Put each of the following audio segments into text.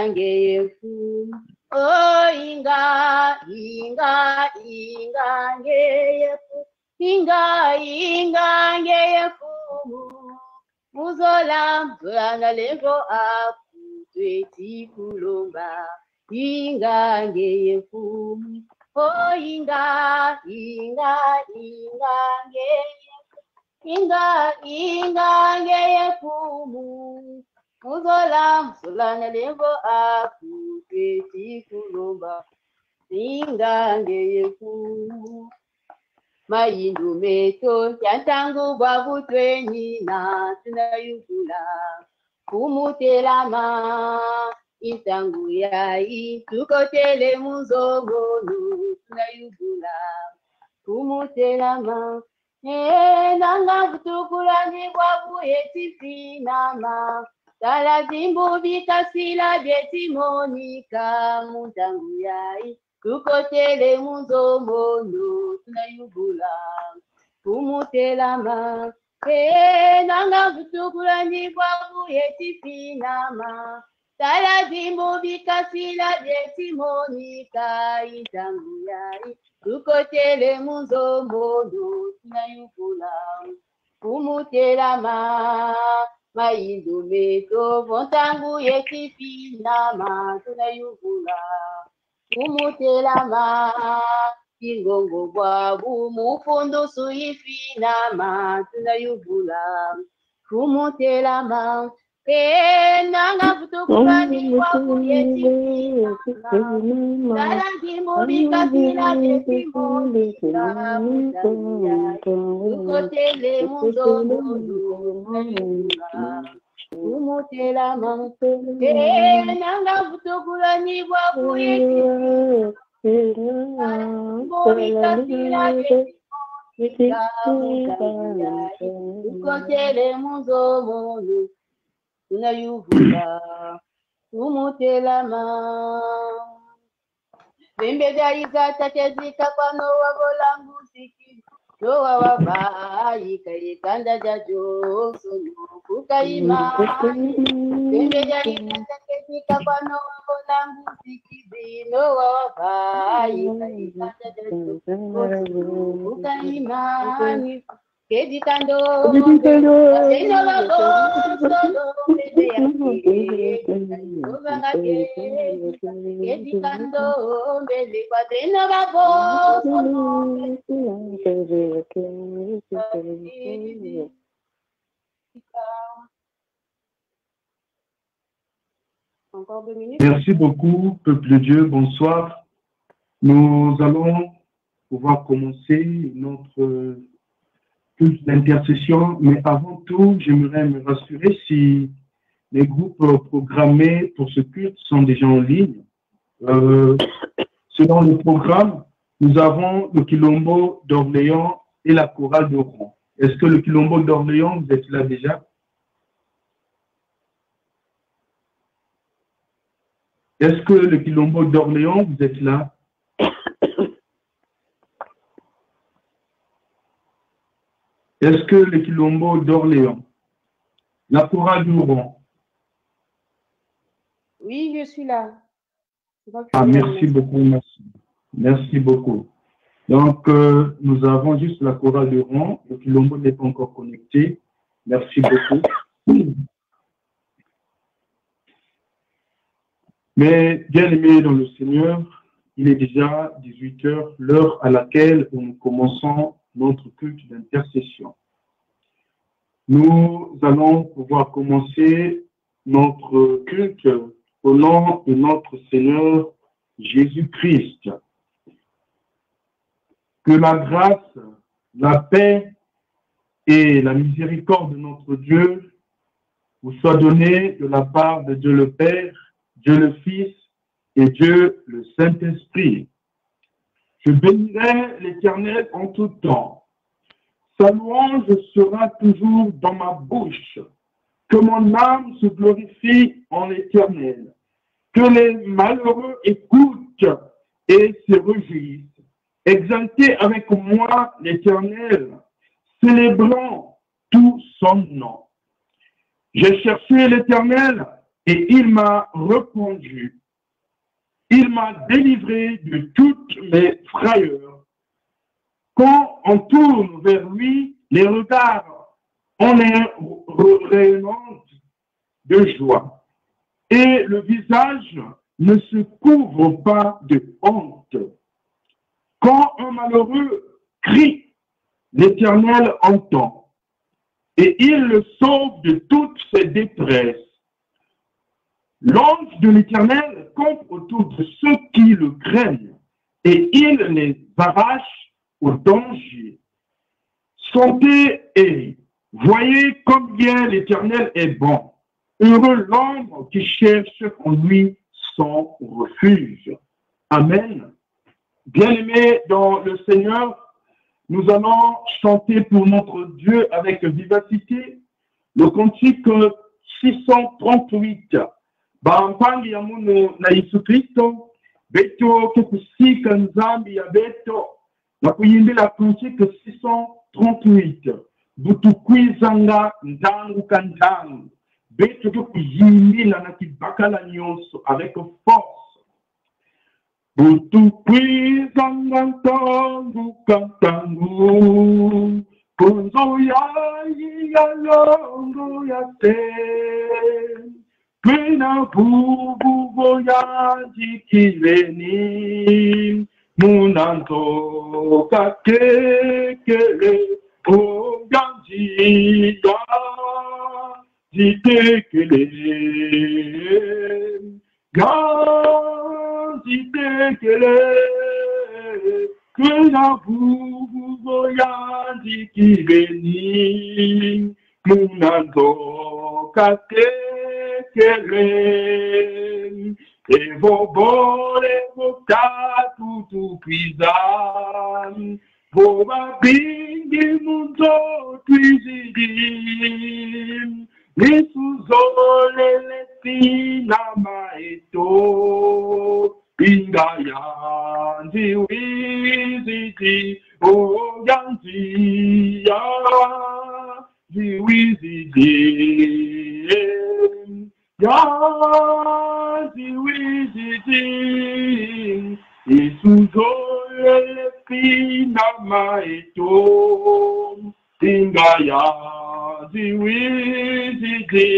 ngefu. Oh, inga ngefu. Inga ngefu. Muzola na levo aku tweti kulomba. Inga ngefu. Oh, inga ngefu. Inga ngefu. Muzola na levo aku tweti kulomba. Inga ngefu. Maindu meto yantangu bwabutwenyi na tunayugula kumutelama isangu yai tukotele muzogono tunayugula kumutelama nanga kutukulani bwabuye tifinama tala zimbu bikasila byetimonika mutangu yai tukotele muzomono tunayugula kumutelama nanga kutukulani bwabuye tifinama tala zimbu bikasila byetimonika itangu yai tukotele muzomono tunayugula kumutelama maindu meto vontangu yetifinama tunayugula kumutelama ingongo bwabu mufundusu ifinama tunayugula kumutelama nanga kutukulani bwabu yetifinama talangimu bikasila byetimonika tukotele muzomono tunayugula kumutelama nanga kutukulani bwabu tukotele muzomono tunayugula kumutelama Vembedaizatatezika pano wavolambusiki Noa wabai kanda jajo sono kukaimani Vembedaizatatezika pano wavolambusiki Noa wabai kanda jajo sono kukaimani Kedikando Eno wako solo Kedikando mbele kwa tena wako Merci beaucoup, peuple de Dieu, bonsoir. Nous allons pouvoir commencer notre culte d'intercession, mais avant tout, j'aimerais me rassurer si les groupes programmés pour ce culte sont déjà en ligne. Selon le programme, nous avons le Quilombo d'Orléans et la chorale de Rouen. Est-ce que le Quilombo d'Orléans, vous êtes là déjà? Est-ce que le Quilombo d'Orléans, vous êtes là? Est-ce que le Quilombo d'Orléans, la chorale de Rouen? Oui, je suis là. Ah, merci beaucoup, merci. Merci beaucoup. Donc, nous avons juste la chorale de Rouen. Le Quilombo n'est pas encore connecté. Merci beaucoup. Mais bien aimé dans le Seigneur, il est déjà 18 h, l'heure à laquelle nous commençons notre culte d'intercession. Nous allons pouvoir commencer notre culte au nom de notre Seigneur Jésus-Christ. Que la grâce, la paix et la miséricorde de notre Dieu vous soient données de la part de Dieu le Père, Dieu le Fils et Dieu le Saint-Esprit. Je bénirai l'Éternel en tout temps. Sa louange sera toujours dans ma bouche. Que mon âme se glorifie en l'Éternel. Que les malheureux écoutent et se réjouissent. Exaltez avec moi l'Éternel, célébrant tout son nom. J'ai cherché l'Éternel et il m'a répondu. Il m'a délivré de toutes mes frayeurs. Quand on tourne vers lui les regards, on est rayonnant de joie. Et le visage ne se couvre pas de honte. Quand un malheureux crie, l'Éternel entend, et il le sauve de toutes ses détresses. L'ange de l'Éternel campe autour de ceux qui le craignent, et il les arrache au danger. Sentez et voyez combien l'Éternel est bon. Heureux l'homme qui cherche en lui son refuge. Amen. Bien-aimés dans le Seigneur, nous allons chanter pour notre Dieu avec vivacité le cantique 638. Bampangi ya munu na Yesu Kristo, beto kekusika nzambi ya beto, na kuyimbila cantique 638. Butukwizanga ndangu kandangu, beto kuyimbila na kibakala nyonso avec force. Butukwizanga ndangu kandangu, kunzo ya longo ya te. Pena bubu ya jikileni, munanto kakekele, o ganji ya jitekele, ganji tekele, pena bubu ya jikileni, munanto kakekele. E vobole votatu tu kwizan, vobabingi munzo twizidim, nisuzole lesina maeto, pinga yanzi wiziti, o yanzi ya, wiziti. Yazi wiziti, isuzole pina maeto, tinga yazi wiziti,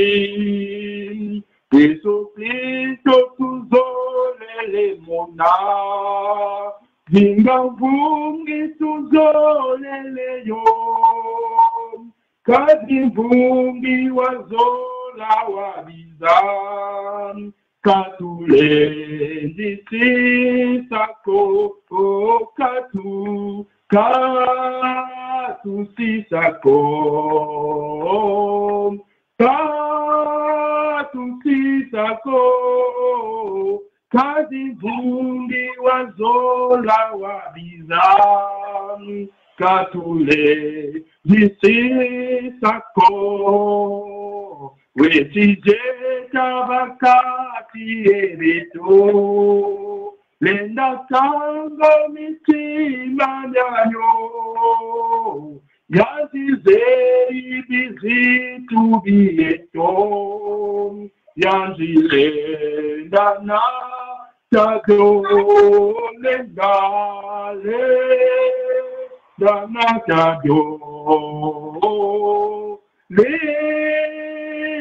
Yesu Kristo tuzole le mona, tinga vungi tuzole le yo, kazi vungi wazo la wabizan, katule ndisi sako, katu sisako, katu sisako, kazi vumbi wazola wabizan, katule ndisi sako. Wetije tabakati ebeto, lenda tango mitima nyanyo, yazize ibizitu bieto, yanzilenda na tagyo, lenda na tagyo,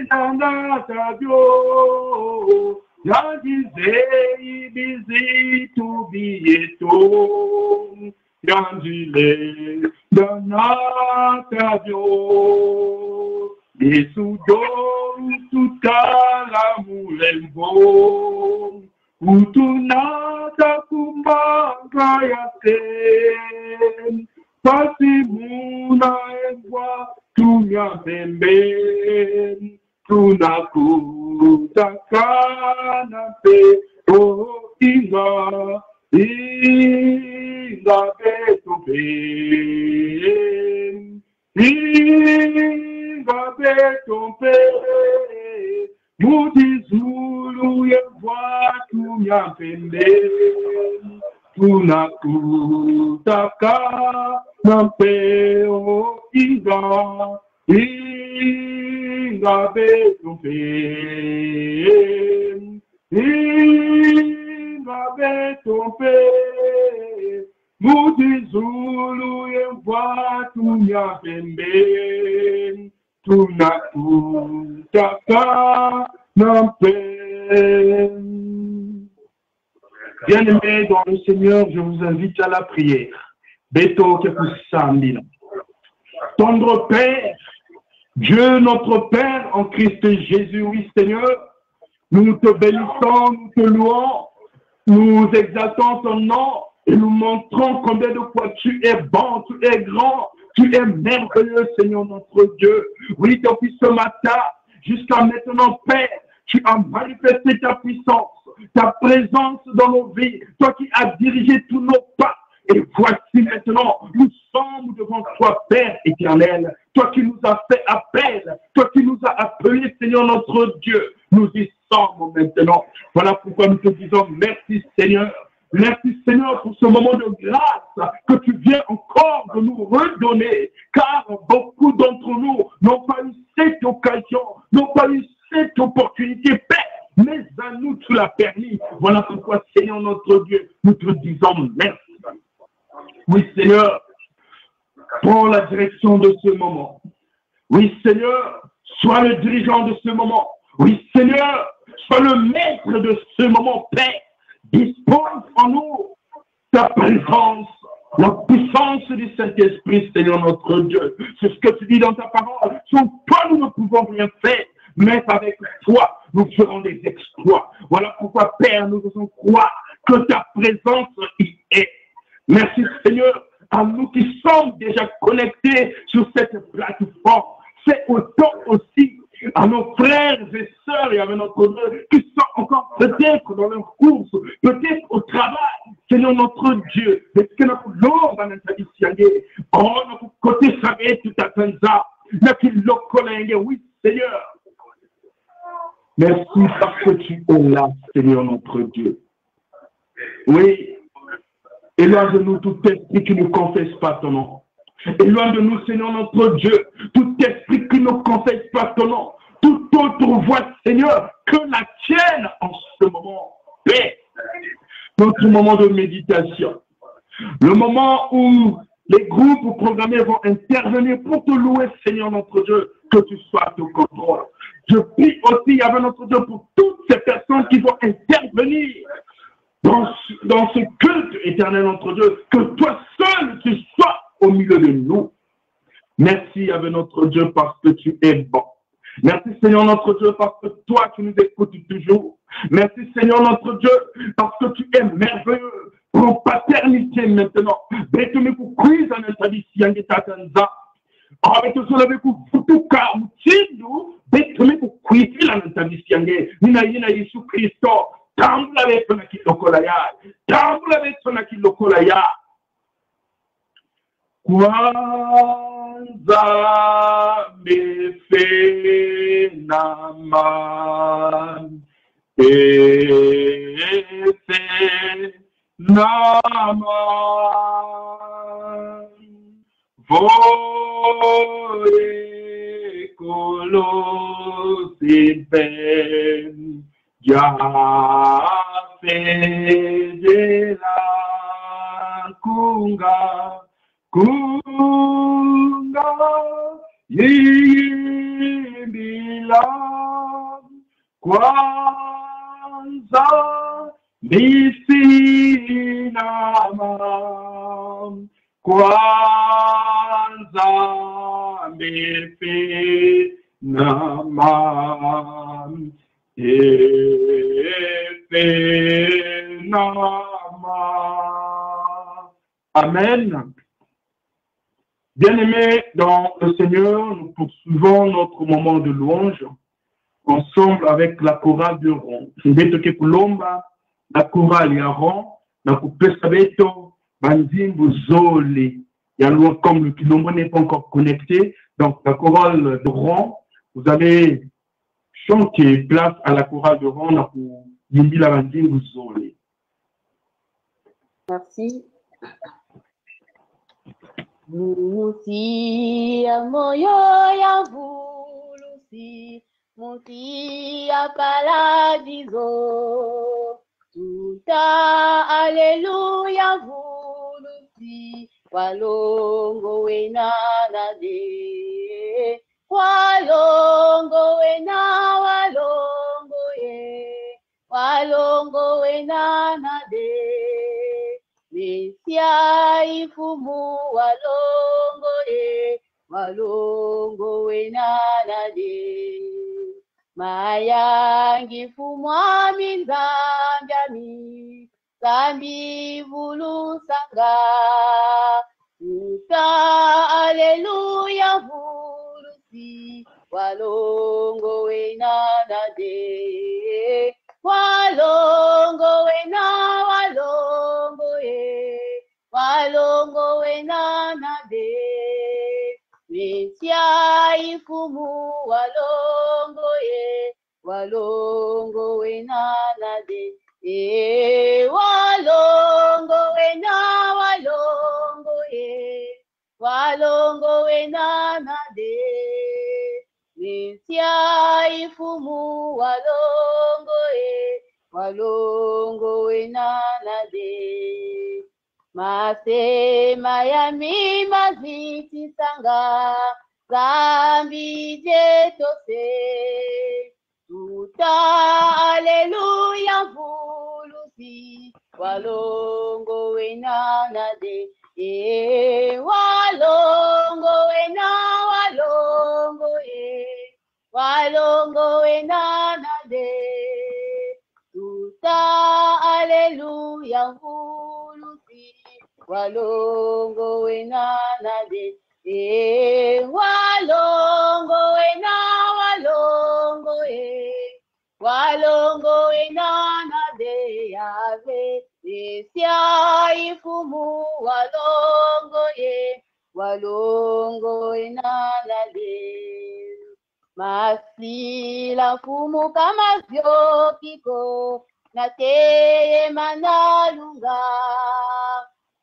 Nanatavyo, yagize ibizitu bieto, yanzile nanatavyo, Yesudo tutala mulembo, utunata kumbanga yate, pasimuna engwa tunya pemben, tunakutakana pe o inga beto pe mutizulu yevwa tunya pemben, tunakutakana pe o inga ingabe tumpe, ingabe tumpe, mudizulu yemva tunya pembe, tunakutaka nampe. Bien-aimés dans le Seigneur, je vous invite à la prière. Beto Kepusambina. Tendre Père, Dieu notre Père en Christ Jésus, oui Seigneur, nous te bénissons, nous te louons, nous exaltons ton nom et nous montrons combien de fois tu es bon, tu es grand, tu es merveilleux Seigneur notre Dieu. Oui, depuis ce matin, jusqu'à maintenant Père, tu as manifesté ta puissance, ta présence dans nos vies, toi qui as dirigé tous nos pas. Et voici maintenant, nous sommes devant toi, Père éternel, toi qui nous as fait appel, toi qui nous as appelés, Seigneur notre Dieu. Nous y sommes maintenant. Voilà pourquoi nous te disons merci, Seigneur. Merci, Seigneur, pour ce moment de grâce que tu viens encore de nous redonner, car beaucoup d'entre nous n'ont pas eu cette occasion, n'ont pas eu cette opportunité, Père. Mais à nous, tu l'as permis. Voilà pourquoi, Seigneur notre Dieu, nous te disons merci. Oui, Seigneur, prends la direction de ce moment. Oui, Seigneur, sois le dirigeant de ce moment. Oui, Seigneur, sois le maître de ce moment, Père. Dispose en nous ta présence, la puissance du Saint-Esprit, Seigneur notre Dieu. C'est ce que tu dis dans ta parole. Sans toi, nous ne pouvons rien faire. Mais avec toi, nous ferons des exploits. Voilà pourquoi, Père, nous devons croire que ta présence y est. Merci, Seigneur, à nous qui sommes déjà connectés sur cette plateforme. C'est autant aussi à nos frères et sœurs et à notre Dieu qui sont encore peut-être dans leur course, peut-être au travail. Seigneur notre Dieu, est-ce que notre Lord va nous dire, oh, notre côté savait tout à fait ça, oui, Seigneur. Merci parce que tu es là, Seigneur notre Dieu. Oui. Éloigne de nous tout esprit qui ne confesse pas ton nom. Éloigne de nous, Seigneur notre Dieu, tout esprit qui ne confesse pas ton nom. Toute autre voix, Seigneur, que la tienne en ce moment. Paix. Notre moment de méditation. Le moment où les groupes programmés vont intervenir pour te louer, Seigneur notre Dieu, que tu sois au contrôle. Je prie aussi, avec notre Dieu, pour toutes ces personnes qui vont intervenir dans ce culte éternel notre Dieu, que toi seul tu sois au milieu de nous. Merci avec notre Dieu parce que tu es bon. Merci Seigneur notre Dieu parce que toi tu nous écoutes toujours. Merci Seigneur notre Dieu parce que tu es merveilleux. Pour paternité maintenant. Bétome pour crise en interdit en Tatanza. Avec tout cela, avec tout cas, bétome pour crise en interdit en Jésus Christ. Tambula beto na kilokola ya. Tambula beto na kilokola ya. Kwanza mefe naman. Efe naman. Voe kolosipen. Ya de la kunga yimbila kwanza misinama kwanza mifi nama Amen. Bien-aimés dans le Seigneur, nous poursuivons notre moment de louange ensemble avec la chorale de Ron. La chorale ya Ron, na kupesa beto, banzimbu zoli. Ya louange comme le Kilombo n'est pas encore connecté. Donc la chorale de Ron, vous allez chanter place à la chorale de Ron pour Yimbi la banzimbu zoli. Merci. Musi ya moyo ya vulusi, musi ya paradiso. Tuta aleluya vulusi, walongo wenana de. Walongo wena walongo ye, walongo wenana de. Mesia ifumu walongo ye, walongo wenana de. Mayangi fumwa minzambami, zambi vulu sanga. Tuta aleluya vulusi, walongo wenana de. Walongo wena walongo ye, walongo wenana de. Mesia ifumu walongo ye, walongo wenana de. Walongo wena walongo ye, walongo wenana de. Mesia ifumu walongo ye, walongo wenana de. Masema ya mima ziti sanga, zambi jetose. Tuta aleluya vulusi, walongo wenana de. Walongo wena walongo ye, walongo wenana de. Tuta aleluya vulusi, walongo wenana de. Walongo wena walongo ye, walongo wenana de. Ave Mesia ifumu walongo ye, walongo wenana de. Masila fumu kama vyokiko, na teye manalunga.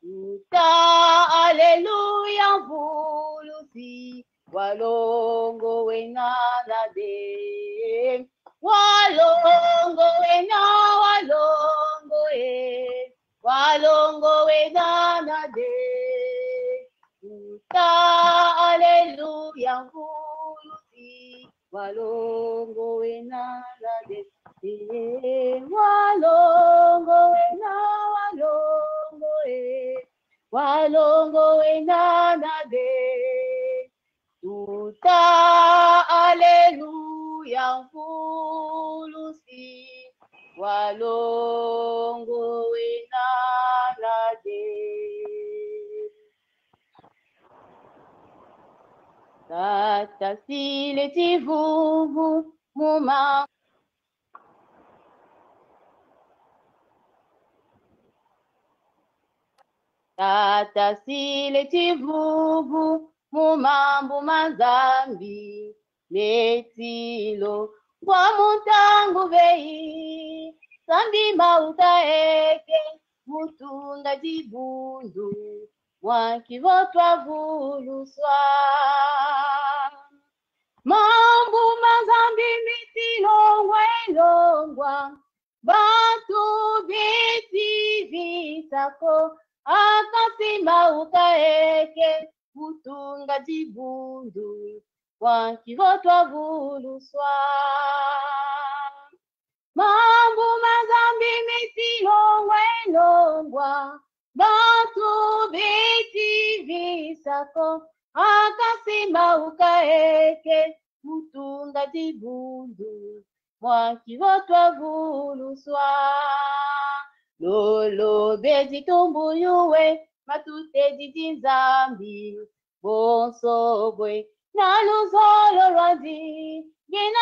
Tuta aleluya vulusi, walongo wenana de. Walongo wena walongo ye, walongo wenana de. Tuta aleluya vulusi, walongo wenana de. Walongo wena walongo ye, walongo wenana de. Tuta aleluya vulusi, walongo wenana de. Tata sile tivuvu muma. Tata sile tivuvu mumambu mazambi, letilo kwa mutangu vei, sambi mauta eke, mutunda jibundu, mwakivotwa vuluswa. Mambu mazambi mitilongwa elongwa, batu biti visako, akasima ukaeke, mutunga jibundu, wakivotwa vuluswa. Mambu mazambi mitilongwa elongwa, batu biti visako, akasima ukaeke, mutunga jibundu, mwakivotwa vuluswa. Lolo bezi tumbuyuwe, matute jijinzambi, bonsobwe, naluzolo lwazi, gina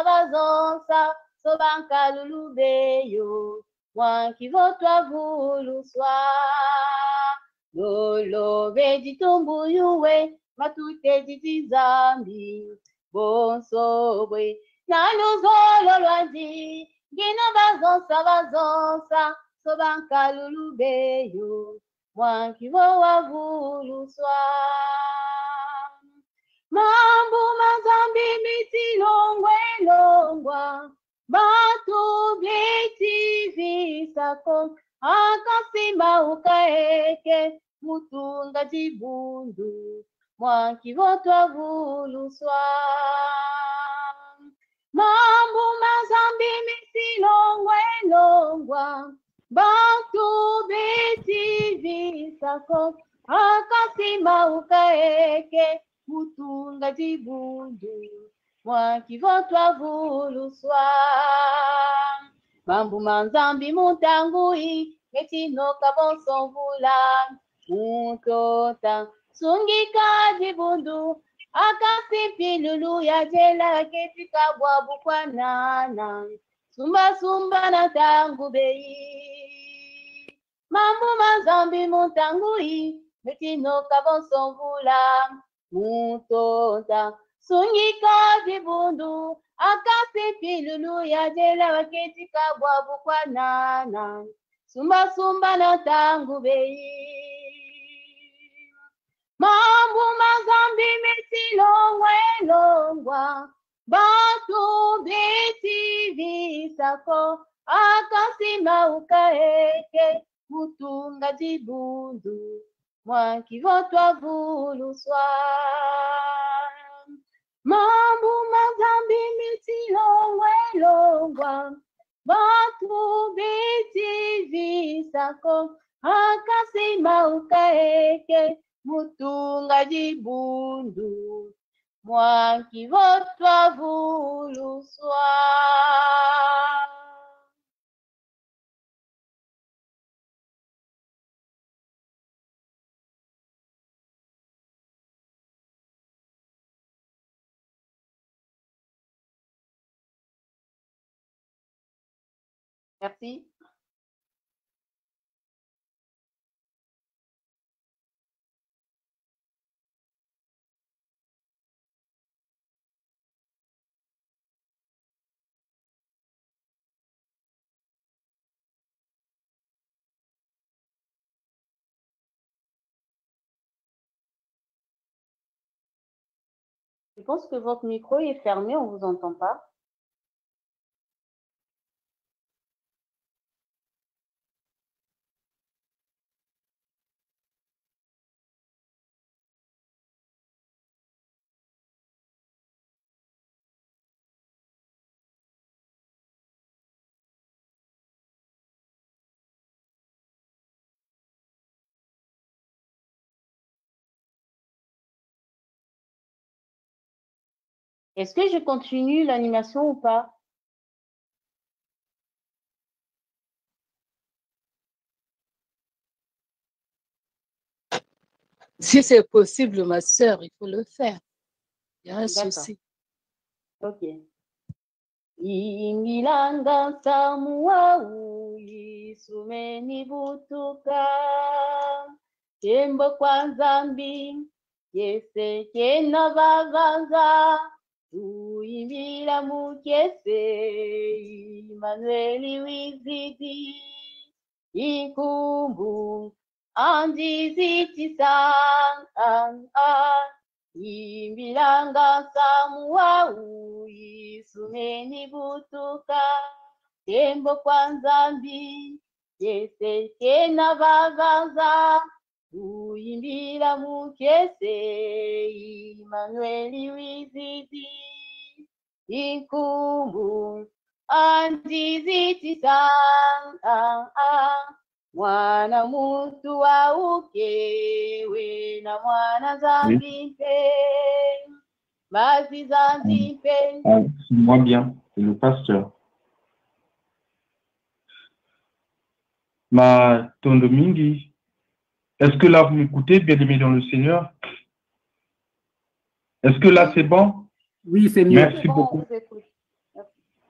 bazonsa, sobankalulubeyo, mwakivotwa vuluswa. Lolo bezi tumbuyuwe, matute jijinzambi, bonsobwe, naluzolo lwazi, gina bazonsa, sobankalulubeyo, moi qui voa voulu soir. Mambo mazambi miti longwa, batu biti visako, akasimba ukaeke, mutunga jibundu, moi qui voa voulu soir. Mambo mazambi miti longwa, batu biti visako, akasimba ukaeke, mutunga jibundu, moi qui voa voulu soir. Mambo mazambi mutangui, metino kabonso vula, mutota, sungika jibundu, akasi pilulu ya jela ketika bwabu kwa nana, sumba na tangu bei. Mambo mazambi mutangui, metino kabonso vula, mutota, sungika jibundu, akasi pilulu ya jela ketika bwabu kwa nana, sumba na tangu bei. Mambo mazambi miti longwa, batu biti visako, akasima ukaeke, mutunga jibundu, moi qui voa voulu soir. Mambo mazambi miti longwa, batu biti visako, akasima ukaeke, mutunga jibundu, moi qui voa voulu soir. Merci. Je pense que votre micro est fermé, on ne vous entend pas. Est-ce que je continue l'animation ou pas? Si c'est possible, ma sœur, il faut le faire. Il y a un souci. Ok. Ingilanga samuau isumeni butuka tembo kwa nzambi yese kena vavanza uimbila mukese Emmanueli wizidi ikumbu andiziti san Imbilanga samuau isumeni butuka tembo kwa nzambi yese kena vavanza uimbila mukese Emmanueli wizidi ikumbu andiziti san mwana mutu waukewe na mwana zambimpe basi zambimpe. C'est moi bien, c'est le pasteur. Ma Tondomingi, est-ce que là vous m'écoutez, bien-aimé dans le Seigneur? Est-ce que là c'est bon? Oui, c'est mieux. Merci beaucoup.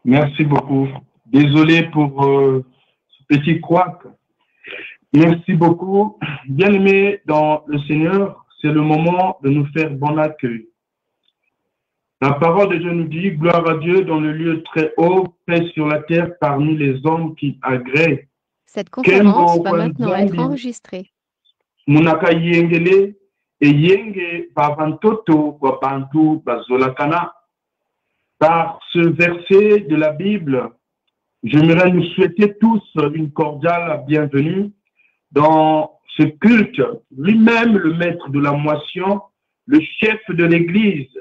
Merci beaucoup. Désolé pour ce petit couac. Merci beaucoup. Bien-aimés dans le Seigneur, c'est le moment de nous faire bon accueil. La parole de Dieu nous dit, gloire à Dieu dans le lieu très haut, paix sur la terre parmi les hommes qui agréent. Cette conférence va maintenant être enregistrée. munaka yengele et yenge bavantoto kwa bantu bazolakana. Par ce verset de la Bible, j'aimerais nous souhaiter tous une cordiale bienvenue dans ce culte. Lui-même, le maître de la moisson, le chef de l'Église,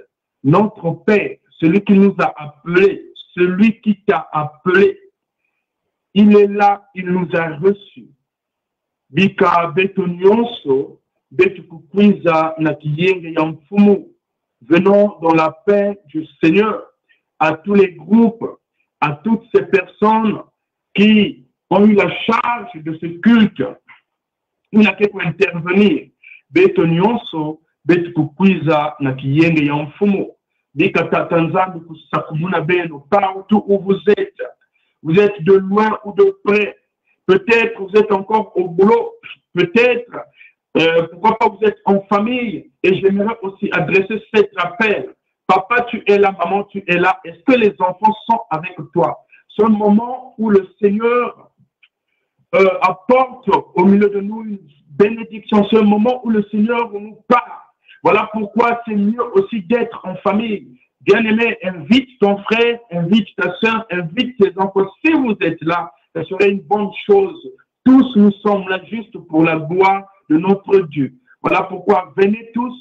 notre Père, celui qui nous a appelés, celui qui t'a appelé, il est là, il nous a reçus. Bika beto nyonso, beto kukwiza na kiyenge ya mfumu. Venons dans la paix du Seigneur à tous les groupes, à toutes ces personnes qui ont eu la charge de ce culte. Il n'a qu'à intervenir. Beto nyonso, beto kukwiza na kiyenge ya mfumu. Bika tatanzambi kusakumuna beno, partout où vous êtes. Vous êtes de loin ou de près. Peut-être vous êtes encore au boulot. Peut-être, pourquoi pas vous êtes en famille. Et j'aimerais aussi adresser cet appel. Papa, tu es là, maman, tu es là. Est-ce que les enfants sont avec toi? C'est un moment où le Seigneur apporte au milieu de nous une bénédiction. C'est un moment où le Seigneur nous parle. Voilà pourquoi c'est mieux aussi d'être en famille. Bien-aimé, invite ton frère, invite ta soeur, invite tes enfants. Si vous êtes là, ça serait une bonne chose. Tous nous sommes là juste pour la gloire de notre Dieu. Voilà pourquoi venez tous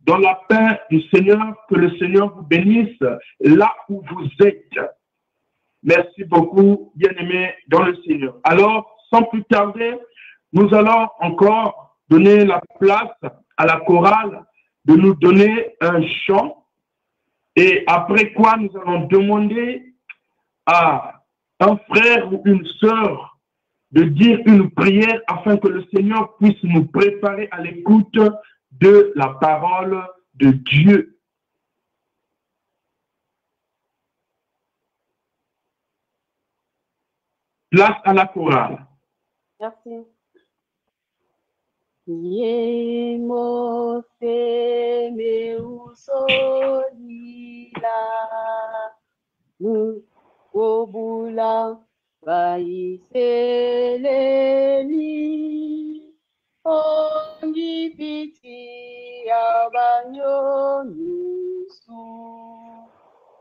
dans la paix du Seigneur, que le Seigneur vous bénisse là où vous êtes. Merci beaucoup, bien-aimés dans le Seigneur. Alors, sans plus tarder, nous allons encore donner la place à la chorale de nous donner un chant. Et après quoi, nous allons demander à un frère ou une sœur de dire une prière afin que le Seigneur puisse nous préparer à l'écoute de la parole de Dieu. Place à la chorale. Merci. Yemo se me usolila mu obula baiseleli ongipiti abanyonyusu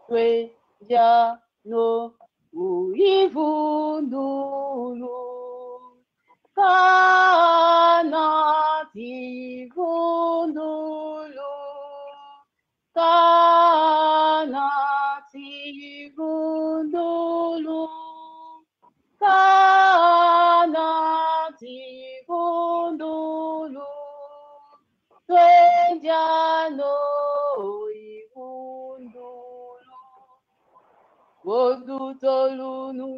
twe jano uivundulu Kanati gundulu, kanati gundulu, kanati gundulu, tuenjano igundulu, wodutolunu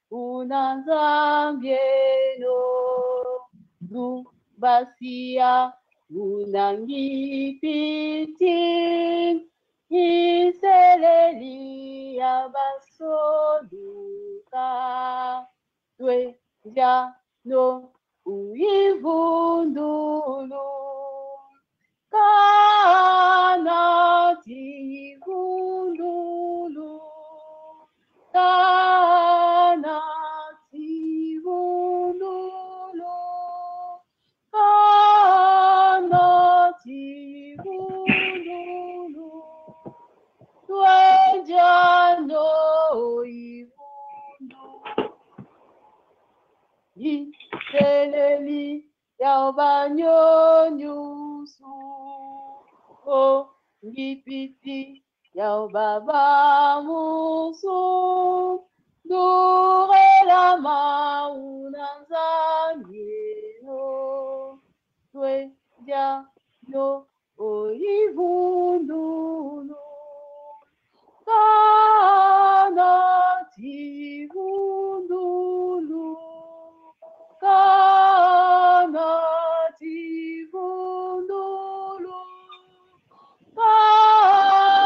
unazambieno. Basia unangipiti iseleli abasoduka twe jano uivundulu kanati gundulu kanati gundulu Iseleli yaubanyonyusu o ngipiti yaubaba musu durela maunanzangeno twe jano oivundulu kanati gundulu kanati gundulu kanati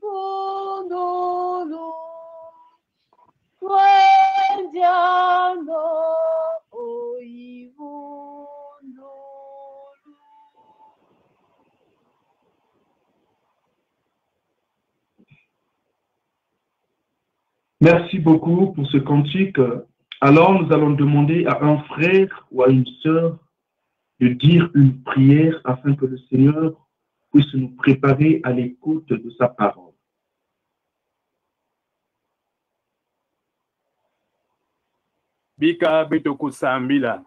gundulu twenjano oivundulu. Merci beaucoup pour ce cantique. Alors, nous allons demander à un frère ou à une sœur de dire une prière afin que le Seigneur puisse nous préparer à l'écoute de sa parole. Bika betoko sambila.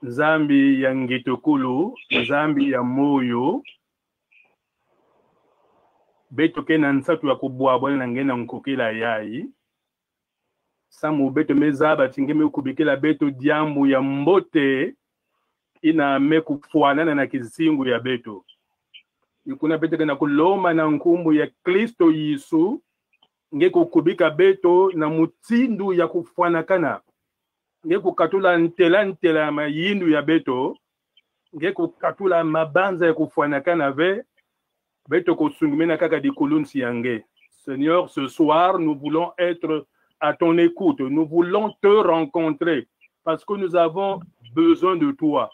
Zambi ya ngitokulu, zambi ya moyo. Betoke na nsatu ya kubwabwa na ngena nkokela yai. Samu beto mezaba tingeme kubikela beto diambu ya mbote ina mekufuanana na kizingu ya beto. Yukuna beto na kuloma na nkumbu ya Kristo Yesu nge kukubika beto na mutindu ya kufuanakana. Nge kukatula ntela mayindu ya beto nge kukatula mabanza ya kufuanakana ve beto kusungumena kaka di kulunsi yange. Seigneur, ce soir nous voulons être à ton écoute. Nous voulons te rencontrer parce que nous avons besoin de toi.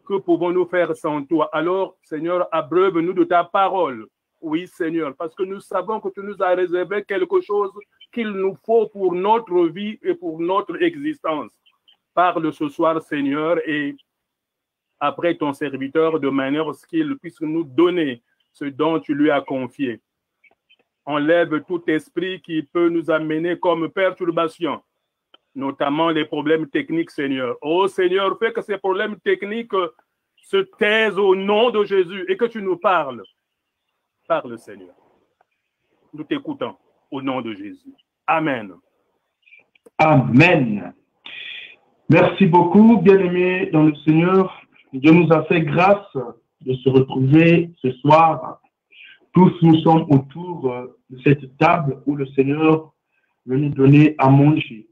Que pouvons-nous faire sans toi? Alors, Seigneur, abreuve-nous de ta parole. Oui, Seigneur, parce que nous savons que tu nous as réservé quelque chose qu'il nous faut pour notre vie et pour notre existence. Parle ce soir, Seigneur, et après ton serviteur de manière qu'il puisse nous donner ce dont tu lui as confié. Enlève tout esprit qui peut nous amener comme perturbation, notamment les problèmes techniques, Seigneur. Oh Seigneur, fais que ces problèmes techniques se taisent au nom de Jésus et que tu nous parles. Parle, Seigneur. Nous t'écoutons au nom de Jésus. Amen. Amen. Merci beaucoup, bien-aimés dans le Seigneur. Dieu nous a fait grâce de se retrouver ce soir. Tous nous sommes autour de cette table où le Seigneur veut nous donner à manger.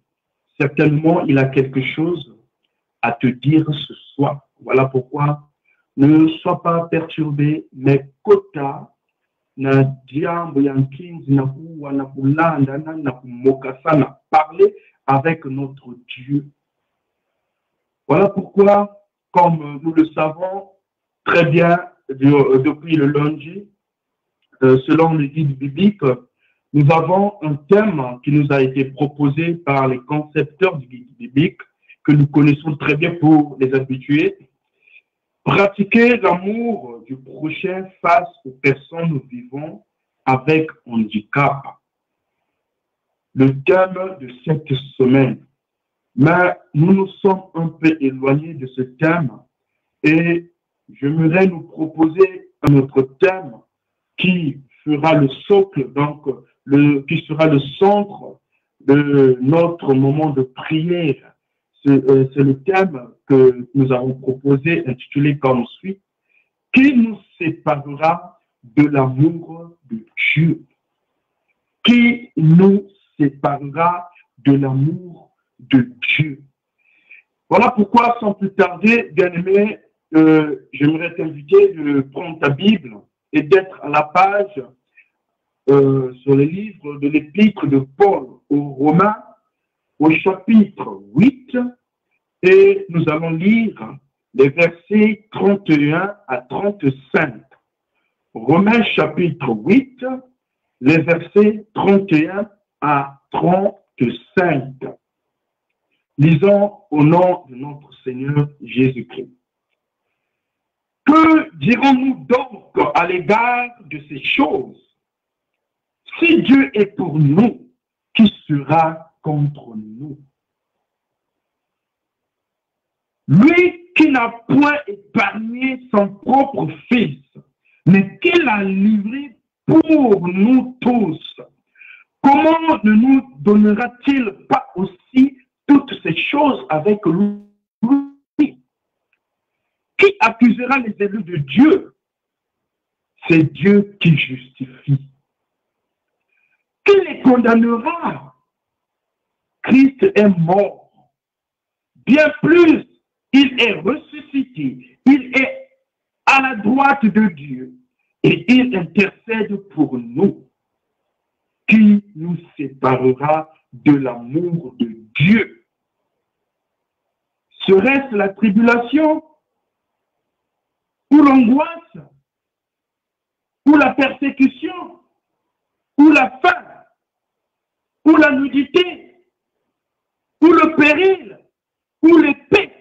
Certainement, il a quelque chose à te dire ce soir. Voilà pourquoi ne sois pas perturbé, mais kota na diambo yankinzi na kuwa na kulanda na kumoka sana. Parler avec notre Dieu. Voilà pourquoi, comme nous le savons très bien depuis le lundi, selon le guide biblique, nous avons un thème qui nous a été proposé par les concepteurs du guide biblique, que nous connaissons très bien pour les habitués. Pratiquer l'amour du prochain face aux personnes vivant avec handicap. Le thème de cette semaine. Mais nous nous sommes un peu éloignés de ce thème et j'aimerais nous proposer un autre thème qui fera le socle, donc qui sera le centre de notre moment de prière. C'est le thème que nous avons proposé, intitulé comme suit, qui nous séparera de l'amour de Dieu? Qui nous séparera de l'amour de Dieu? Voilà pourquoi, sans plus tarder, bien-aimé, j'aimerais t'inviter de prendre ta Bible et d'être à la page sur le livre de l'épître de Paul aux Romains, au chapitre 8, et nous allons lire les versets 31 à 35. Romains chapitre 8, les versets 31 à 35. Lisons au nom de notre Seigneur Jésus-Christ. Que dirons-nous donc à l'égard de ces choses? Si Dieu est pour nous, qui sera contre nous? Lui qui n'a point épargné son propre Fils, mais qui l'a livré pour nous tous, comment ne nous donnera-t-il pas aussi toutes ces choses avec lui? Qui accusera les élus de Dieu? C'est Dieu qui justifie. Qui les condamnera? Christ est mort. Bien plus, il est ressuscité. Il est à la droite de Dieu et il intercède pour nous. Qui nous séparera de l'amour de Dieu? Serait-ce la tribulation? Ou l'angoisse? Ou la persécution? Ou la faim? Ou la nudité? Ou le péril? Ou l'épée?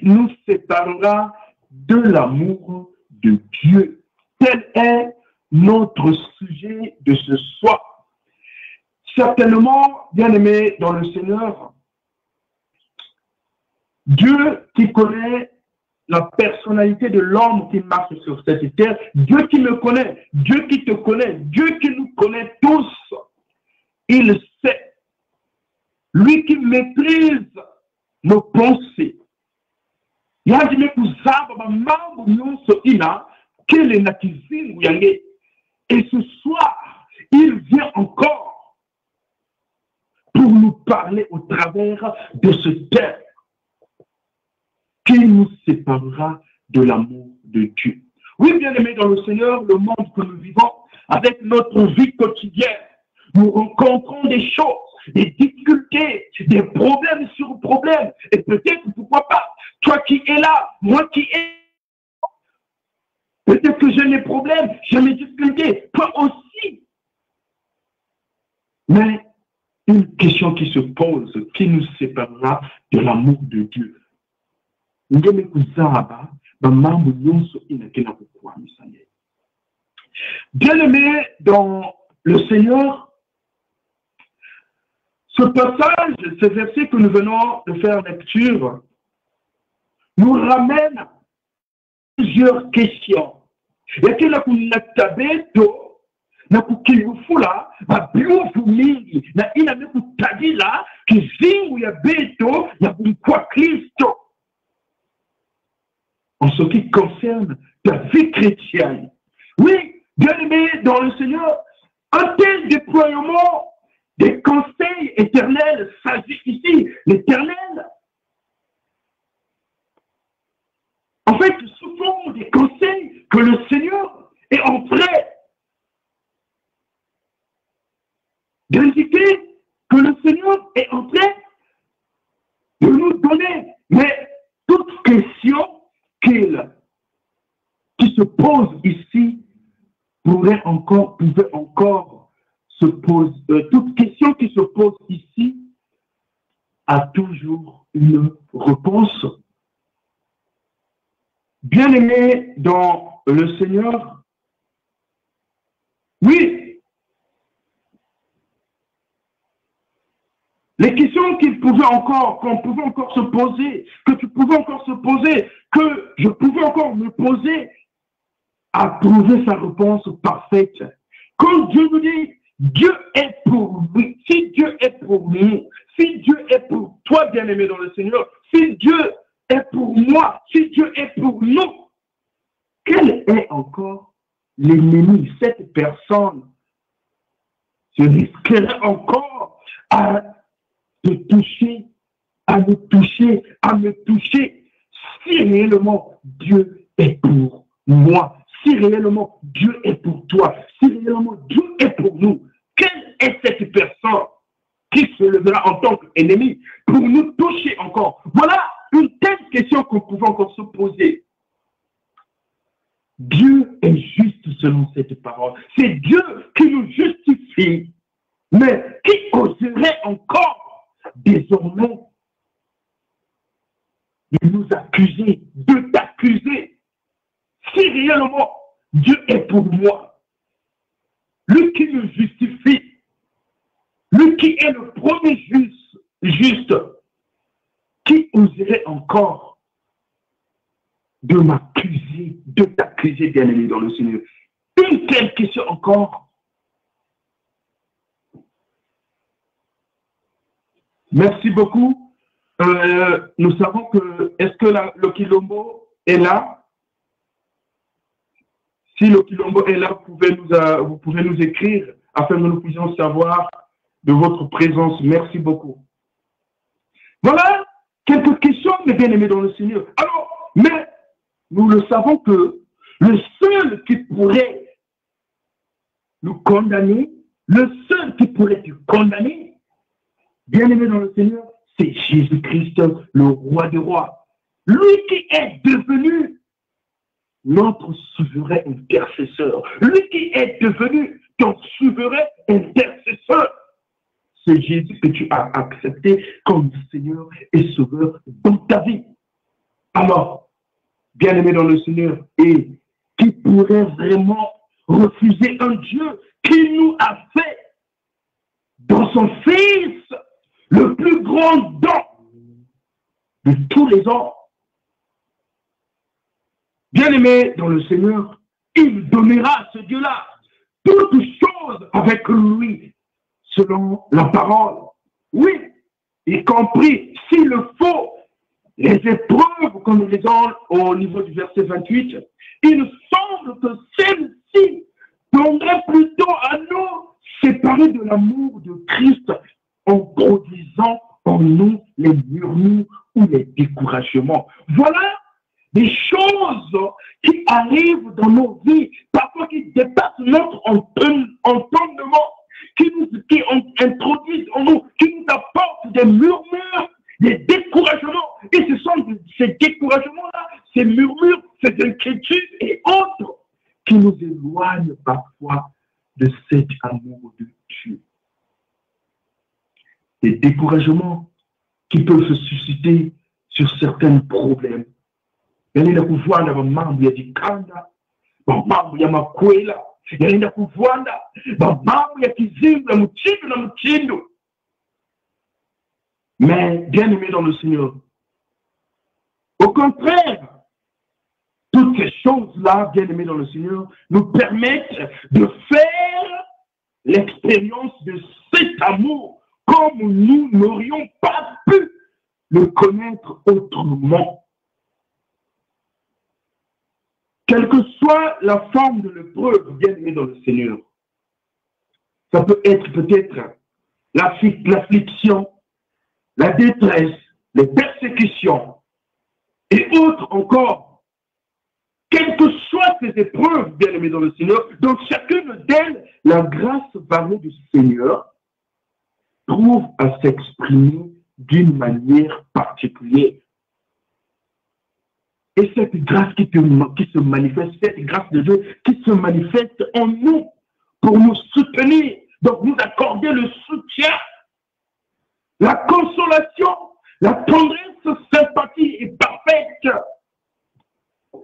nous séparera de l'amour de Dieu? Tel est notre sujet de ce soir. Certainement, bien-aimés dans le Seigneur, Dieu qui connaît la personnalité de l'homme qui marche sur cette terre, Dieu qui me connaît, Dieu qui te connaît, Dieu qui nous connaît tous, il sait. Lui qui maîtrise nos pensées. Et ce soir, il vient encore pour nous parler au travers de ce terre qui nous séparera de l'amour de Dieu. Oui, bien aimé dans le Seigneur, le monde que nous vivons, avec notre vie quotidienne, nous rencontrons des choses, des difficultés, des problèmes sur problèmes. Et peut-être, pourquoi pas, toi qui es là, moi qui est, peut-être que j'ai mes problèmes, j'ai mes difficultés, toi aussi. Mais une question qui se pose, qui nous séparera de l'amour de Dieu. Bien-aimé dans le Seigneur, ce passage, ce verset que nous venons de faire lecture, nous ramène plusieurs questions. Et que la kunatabeto, na kukilufula, babiufu mingi, na ina mekutadila, kizingu ya beto, ya kumkwa Kristo. En ce qui concerne ta vie chrétienne. Oui, bien-aimé dans le Seigneur, un tel déploiement des conseils éternels s'agit ici. L'éternel, en fait, ce sont des conseils que le Seigneur est en train d'indiquer, que le Seigneur est en train de nous donner. Mais toute question qui se pose ici pouvait encore se poser, toute question qui se pose ici a toujours une réponse. Bien-aimé dans le Seigneur, oui, les questions qu'on pouvait encore se poser, que tu pouvais encore se poser, que je pouvais encore me poser, a trouvé sa réponse parfaite. Quand Dieu nous dit, Dieu est pour nous, si Dieu est pour nous, si Dieu est pour toi, bien-aimé dans le Seigneur, si Dieu est pour moi, si Dieu est pour nous, quel est encore l'ennemi, cette personne se risquerait encore à te toucher, à me toucher, à me toucher, si réellement Dieu est pour moi, si réellement Dieu est pour toi, si réellement Dieu est pour nous, quelle est cette personne qui se lèvera en tant qu'ennemi pour nous toucher encore? Voilà une telle question qu'on pouvait encore se poser. Dieu est juste selon cette parole. C'est Dieu qui nous justifie. Mais qui oserait encore désormais de nous accuser, de t'accuser, si réellement Dieu est pour moi, lui qui nous justifie, lui qui est le premier juste, qui oserait encore de m'accuser, de t'accuser, bien-aimé dans le Seigneur? Une telle question encore. Merci beaucoup. Nous savons que, est-ce que le Quilombo est là? Si le Quilombo est là, vous pouvez nous écrire afin que nous puissions savoir de votre présence. Merci beaucoup. Voilà quelques questions, mes bien-aimés dans le Seigneur. Alors, mais nous le savons que le seul qui pourrait nous condamner, le seul qui pourrait te condamner, bien-aimé dans le Seigneur, c'est Jésus-Christ, le roi des rois. Lui qui est devenu notre souverain intercesseur. Lui qui est devenu ton souverain intercesseur. C'est Jésus que tu as accepté comme Seigneur et Sauveur dans ta vie. Alors, bien-aimés dans le Seigneur, et qui pourrait vraiment refuser un Dieu qui nous a fait dans son Fils le plus grand don de tous les hommes. Bien-aimés dans le Seigneur, il donnera à ce Dieu-là toutes choses avec lui, selon la parole. Oui, y compris, s'il le faut, les épreuves, comme nous lisons au niveau du verset 28, il semble que celles-ci tendrait plutôt à nous séparer de l'amour de Christ en produisant en nous les murmures ou les découragements. Voilà des choses qui arrivent dans nos vies, parfois qui dépassent notre entendement, qui introduisent en nous, qui nous apportent des murmures, des découragements. Et ce sont ces découragements-là, ces murmures, ces inquiétudes et autres qui nous éloignent parfois de cet amour de Dieu. Des découragements qui peuvent se susciter sur certains problèmes. Yanaenda kuvwanda mamambo ya jikanda, mamambo ya makwela, yanaenda kuvwanda mamambo ya kizingu, ya mchindo na mchindo. Mais bien aimé dans le Seigneur, au contraire, toutes ces choses-là, bien aimés dans le Seigneur, nous permettent de faire l'expérience de cet amour comme nous n'aurions pas pu le connaître autrement. Quelle que soit la forme de l'épreuve, bien aimé dans le Seigneur, ça peut être peut-être l'affliction, la détresse, les persécutions et autres encore. Quelles que soient ces épreuves, bien aimés dans le Seigneur, dans chacune d'elles, la grâce variée du Seigneur trouve à s'exprimer d'une manière particulière. Et cette grâce qui se manifeste, cette grâce de Dieu qui se manifeste en nous pour nous soutenir, donc nous accorder le soutien, la consolation, la tendresse, sympathie est parfaite.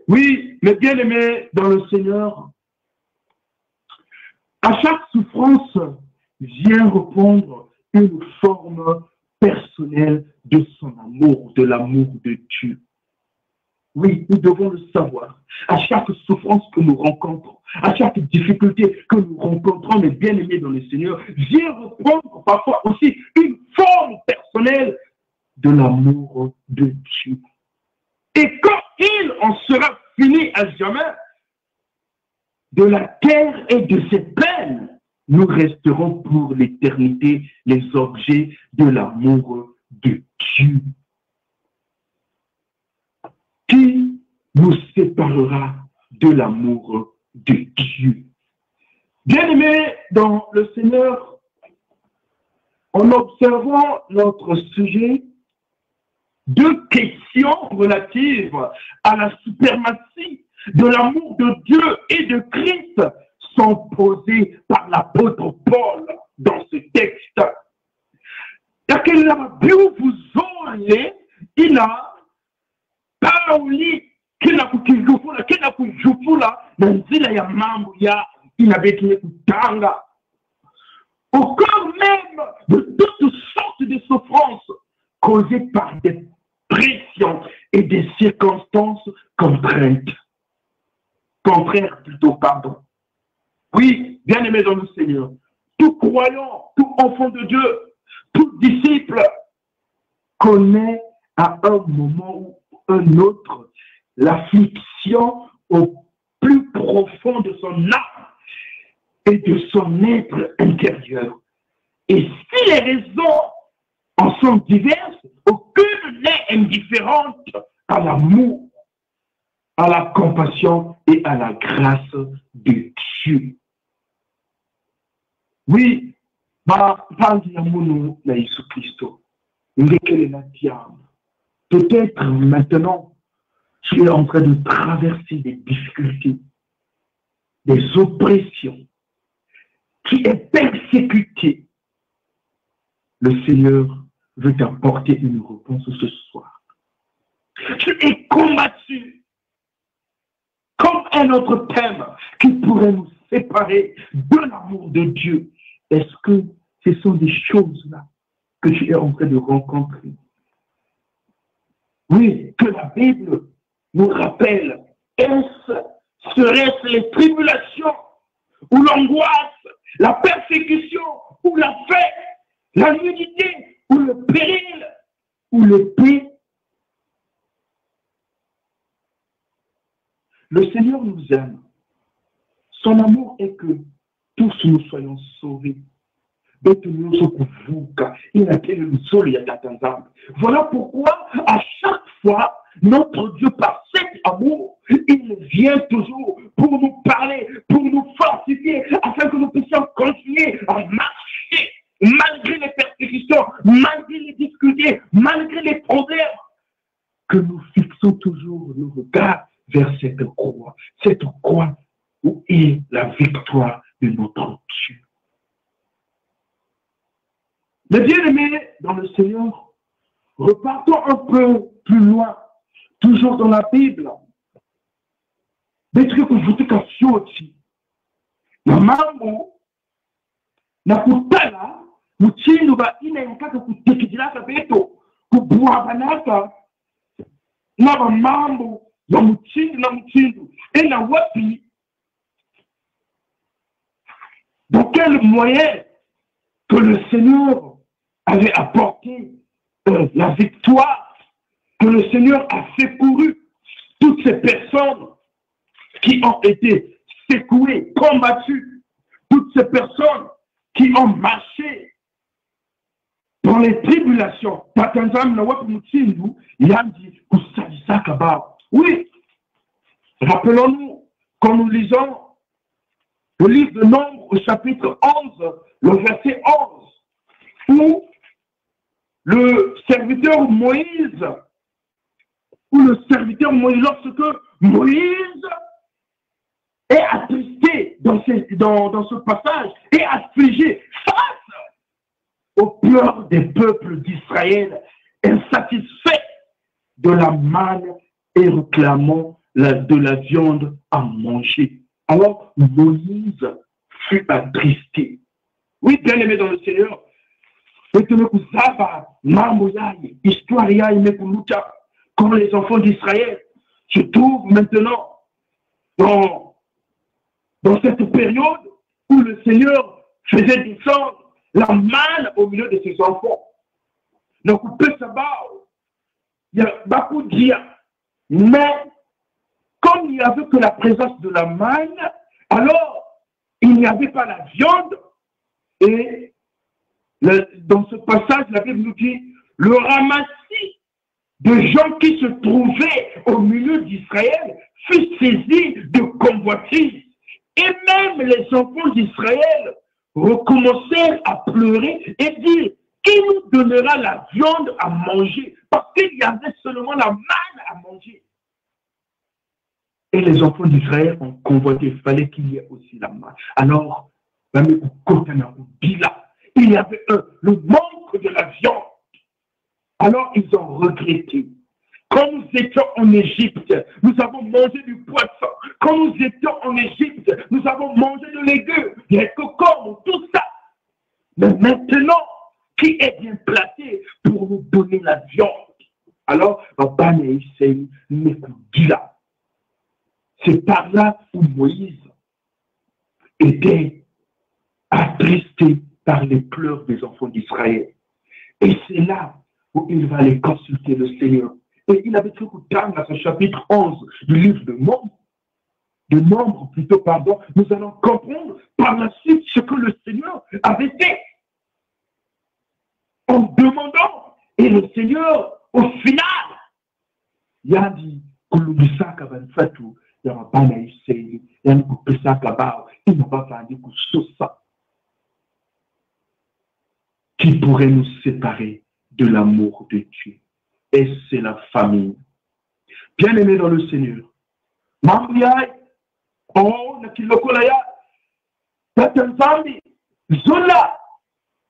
Oui, mes bien-aimés dans le Seigneur, à chaque souffrance vient répondre une forme personnelle de son amour, de l'amour de Dieu. Oui, nous devons le savoir. À chaque souffrance que nous rencontrons, à chaque difficulté que nous rencontrons, mes bien-aimés dans le Seigneur, vient reprendre parfois aussi une forme personnelle de l'amour de Dieu. Et quand il en sera fini à jamais de la terre et de ses peines, nous resterons pour l'éternité les objets de l'amour de Dieu. Qui nous séparera de l'amour de Dieu? Bien-aimés dans le Seigneur, en observant notre sujet, deux questions relatives à la suprématie de l'amour de Dieu et de Christ sont posées par l'apôtre Paul dans ce texte. Lakini vuzuri ina Pauli kila kujufula na nzila ya mambo ya inabeki kutanga. Au cœur même de toutes sortes de souffrances causées par des pressions et des circonstances contraires plutôt, pardon. Oui, bien-aimés dans le Seigneur, tout croyant, tout enfant de Dieu, tout disciple connaît à un moment ou un autre l'affliction au plus profond de son âme et de son être intérieur. Et si les raisons en sont diverses, aucune n'est indifférente à l'amour, à la compassion et à la grâce de Dieu. Oui, peut-être maintenant, tu es en train de traverser des difficultés, des oppressions, tu es persécuté. Le Seigneur veut t'apporter une réponse ce soir. Tu es combattu. Comme un autre thème qui pourrait nous séparer de l'amour de Dieu. Est-ce que ce sont des choses-là que tu es en train de rencontrer? Oui, que la Bible nous rappelle. Serait-ce les tribulations, ou l'angoisse, la persécution, ou la faim, la nudité, ou le péril, ou l'épée? Le Seigneur nous aime. Son amour est que tous nous soyons sauvés. Voilà pourquoi, à chaque fois, notre Dieu, par cet amour, il vient toujours pour nous parler, pour nous fortifier, afin que nous puissions continuer à marcher, malgré les persécutions, malgré les difficultés, malgré les problèmes, que nous fixons toujours nos regards vers cette croix où est la victoire de notre Dieu. Mais bien aimés dans le Seigneur, repartons un peu plus loin, toujours dans la Bible. Des trucs que je vous dis aussi. Na mambo na kutala mchindu ba ina yakaka kutekijilaka beto kubwabanaka na ba mambo ya mchindu et na wapi dans quel moyen que le Seigneur avait apporté la victoire, que le Seigneur a secouru toutes ces personnes qui ont été secouées, combattues, toutes ces personnes qui ont marché dans les tribulations. Oui, rappelons-nous, quand nous lisons le livre de Nombres au chapitre 11, le verset 11, où le serviteur Moïse, lorsque Moïse est attristé dans ce passage, est affligé face aux pleurs des peuples d'Israël, insatisfait de la manne et réclamant de la viande à manger. Alors Moïse fut attristé. Oui, bien aimé dans le Seigneur, quand les enfants d'Israël se trouvent maintenant dans cette période où le Seigneur faisait descendre la manne au milieu de ses enfants. Donc, on peut savoir, il y a beaucoup de dire, mais comme il n'y avait que la présence de la manne, alors il n'y avait pas la viande. Et dans ce passage, la Bible nous dit, le ramassis de gens qui se trouvaient au milieu d'Israël fut saisi de convoitise. Et même les enfants d'Israël recommencèrent à pleurer et dire, qui nous donnera la viande à manger? Parce qu'il y avait seulement la manne à manger. Et les enfants d'Israël ont convoité, il fallait qu'il y ait aussi la manne. Alors, il y avait le manque de la viande. Alors, ils ont regretté. Quand nous étions en Égypte, nous avons mangé du poisson. Quand nous étions en Égypte, nous avons mangé de légumes, des cocombes, tout ça. Mais maintenant, qui est bien placé pour nous donner la viande? Alors, c'est par là où Moïse était attristé par les pleurs des enfants d'Israël. Et c'est là où il va aller consulter le Seigneur. Et il avait beaucoup de temps dans ce chapitre 11 du livre de Nombres, nous allons comprendre par la suite ce que le Seigneur avait fait. En demandant, et le Seigneur, au final, il a dit, qui pourrait nous séparer de l'amour de Dieu? Et c'est la famille. Bien aimé dans le Seigneur. Oh, nakilokolaya, tatanzambi, zola,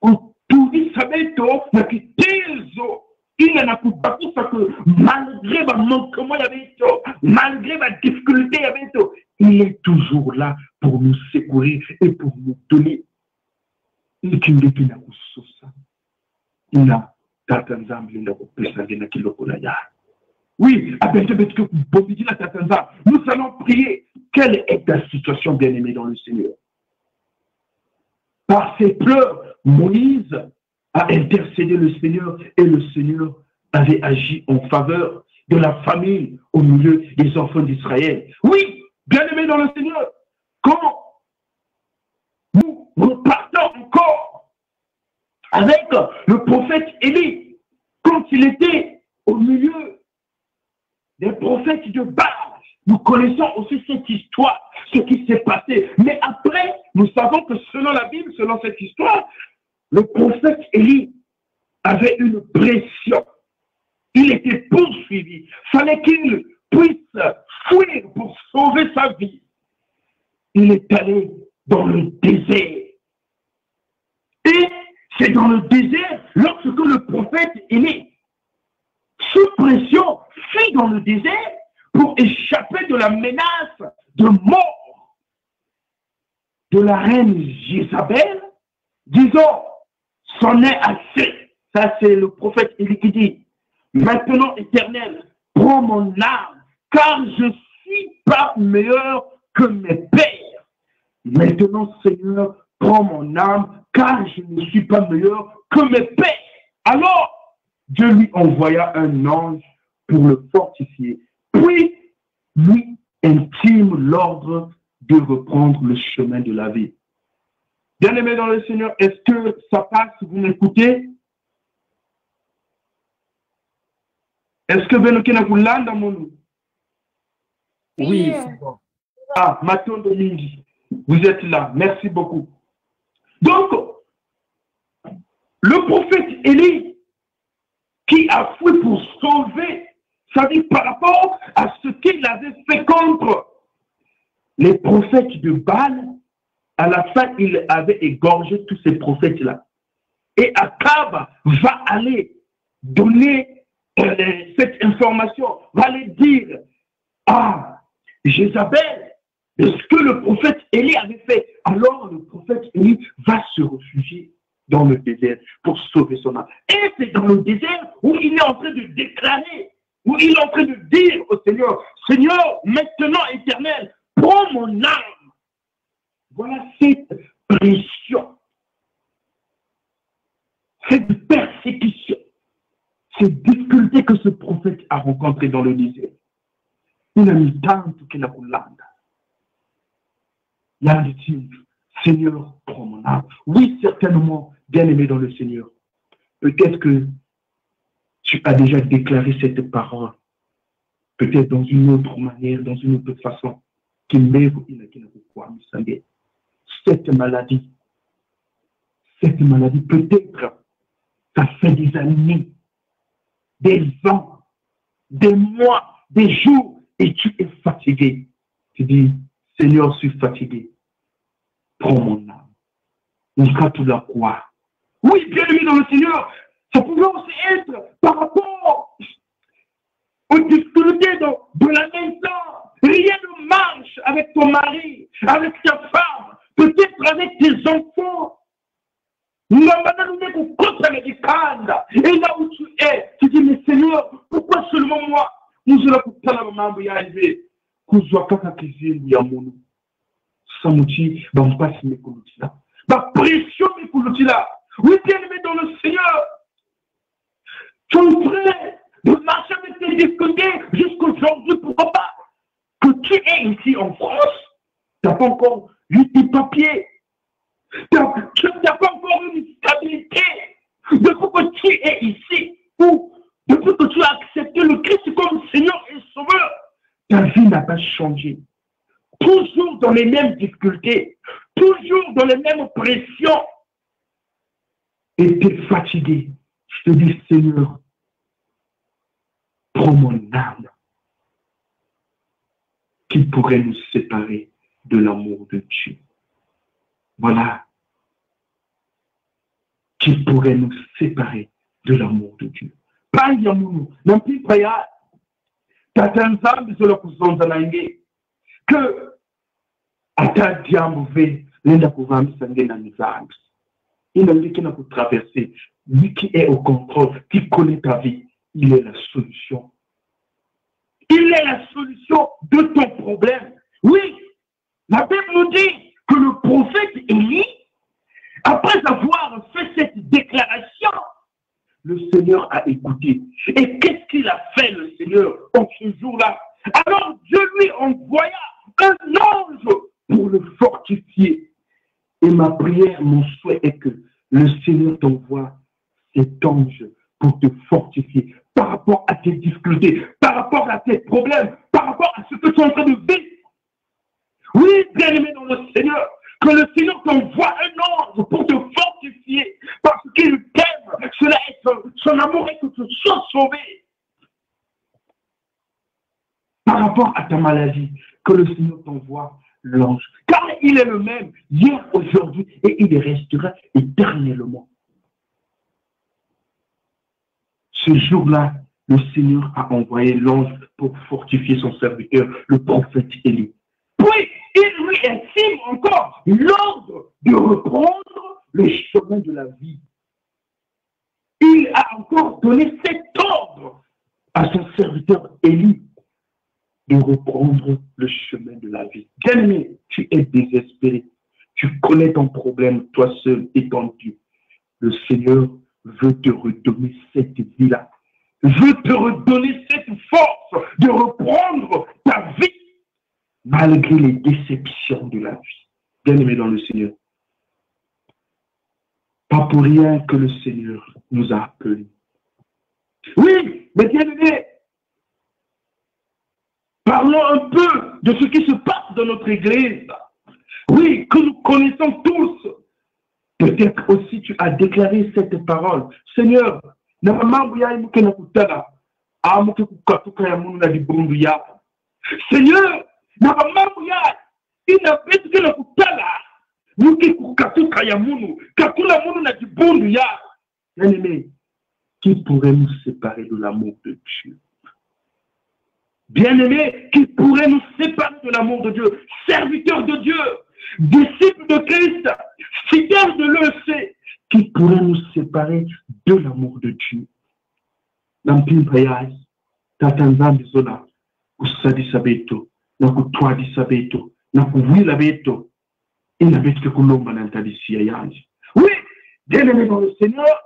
uturi sabeto, nakitizo, Il y en a pour ça que malgré ma manquement, malgré ma difficulté, il est toujours là pour nous secourir et pour nous donner une kindé na kusosa. Ina tatanzambi na kupesa na kiloko na ya. Oui, nous allons prier. Quelle est ta situation, bien-aimée dans le Seigneur? Par ses pleurs, Moïse a intercédé le Seigneur et le Seigneur avait agi en faveur de la famille au milieu des enfants d'Israël. Oui, bien-aimés dans le Seigneur, quand nous repartons encore avec le prophète Élie, quand il était au milieu des prophètes de Baal, nous connaissons aussi cette histoire, ce qui s'est passé. Mais après, nous savons que selon la Bible, selon cette histoire, le prophète Élie avait une pression. Il était poursuivi. Il fallait qu'il puisse fuir pour sauver sa vie. Il est allé dans le désert. Et c'est dans le désert, lorsque le prophète Élie, sous pression, fuit dans le désert pour échapper de la menace de mort de la reine Jézabel, disons, c'en est assez. Ça, c'est le prophète Élie qui dit, maintenant, Éternel, prends mon âme, car je ne suis pas meilleur que mes pères. Maintenant, Seigneur, prends mon âme, car je ne suis pas meilleur que mes pères. Alors, Dieu lui envoya un ange pour le fortifier, puis lui intime l'ordre de reprendre le chemin de la vie. Bien-aimés dans le Seigneur, est-ce que ça passe, vous m'écoutez? Est-ce que Benokena vous landa mon? Oui. Ah, Maton Domingi, vous êtes là, merci beaucoup. Donc, le prophète Élie, qui a fui pour sauver, ça dit par rapport à ce qu'il avait fait contre les prophètes de Baal, à la fin, il avait égorgé tous ces prophètes-là. Et Akab va aller donner cette information, va aller dire à Jézabel de ce que le prophète Élie avait fait. Alors le prophète Élie va se réfugier dans le désert pour sauver son âme. Et c'est dans le désert où il est en train de déclarer, où il est en train de dire au Seigneur, Seigneur, maintenant Éternel, prends mon âme. Voilà cette pression, cette persécution, cette difficulté que ce prophète a rencontrée dans le désert. Il a mis tant qu'il a voulu. Il a dit, Seigneur, prends mon âme. Oui, certainement, bien-aimé dans le Seigneur. Peut-être que tu as déjà déclaré cette parole. Peut-être dans une autre manière, dans une autre façon. Cette maladie, peut-être, ça fait des années, des ans, des mois, des jours, et tu es fatigué. Tu dis, Seigneur, je suis fatigué. Prends mon âme. On sera tout la croix. Oui, bien aimé dans le Seigneur, ça pouvait aussi être par rapport aux difficultés de la maison. Rien ne marche avec ton mari, avec ta femme, peut-être avec tes enfants. Et là où tu es, tu dis, mais Seigneur, pourquoi seulement moi? Nous allons pas la maman y arriver. Kuzwa kaka kizini ya monu. Samuti, passe mes là. Ma pression mes là. Oui, bien aimé dans le Seigneur. Tu es prêt de marcher avec tes difficultés jusqu'aujourd'hui, pourquoi pas? Que tu es ici en France, tu n'as pas encore eu tes papiers. Tu n'as pas encore une stabilité. Depuis que tu es ici, ou depuis que tu as accepté le Christ comme Seigneur et Sauveur, ta vie n'a pas changé. Toujours dans les mêmes difficultés, toujours dans les mêmes pressions. Et tu es fatigué. Je te dis, Seigneur, prends mon âme. Qui pourrait nous séparer de l'amour de Dieu? Voilà. Qui pourrait nous séparer de l'amour de Dieu? pangi ya munu na mpipa ya tata nzambi zola kuzonza na nge que ata diambo ve lenda kuvambisa nge na nzambi il a qui n'a pas traversé lui qui est au contrôle qui connaît ta vie il est la solution. Il est la solution de ton problème. Oui, la Bible nous dit que le prophète Élie, après avoir fait cette déclaration, le Seigneur a écouté. Et qu'est-ce qu'il a fait, le Seigneur, en ce jour-là? Alors Dieu lui envoya un ange pour le fortifier. Et ma prière, mon souhait est que le Seigneur t'envoie cet ange pour te fortifier par rapport à tes difficultés, par rapport à tes problèmes, par rapport à ce que tu es en train de vivre. Oui, bien aimé dans le Seigneur, que le Seigneur t'envoie un ange pour te fortifier parce qu'il t'aime. Cela est son amour et que tu sois sauvé. Par rapport à ta maladie, que le Seigneur t'envoie l'ange. Car il est le même hier, aujourd'hui et il restera éternellement. Ce jour-là, le Seigneur a envoyé l'ange pour fortifier son serviteur, le prophète Élie. Puis, il lui estime encore l'ordre de reprendre le chemin de la vie. Il a encore donné cet ordre à son serviteur Élie de reprendre le chemin de la vie. Bien-aimé, tu es désespéré. Tu connais ton problème, toi seul et ton Dieu. Le Seigneur veut te redonner cette vie-là. Veut te redonner cette force de reprendre ta vie malgré les déceptions de la vie. Bien-aimé dans le Seigneur. Pas pour rien que le Seigneur nous a appelés. Oui, mais bien-aimé, parlons un peu de ce qui se passe dans notre église. Oui, que nous connaissons tous. Peut-être aussi tu as déclaré cette parole. Seigneur, Seigneur, bien-aimé, qui pourrait nous séparer de l'amour de Dieu? Bien-aimé, qui pourrait nous séparer de l'amour de Dieu? Serviteurs de Dieu, disciples de Christ, fidèles de l'EC, qui pourrait nous séparer de l'amour de Dieu? Oui, bien-aimé dans le Seigneur,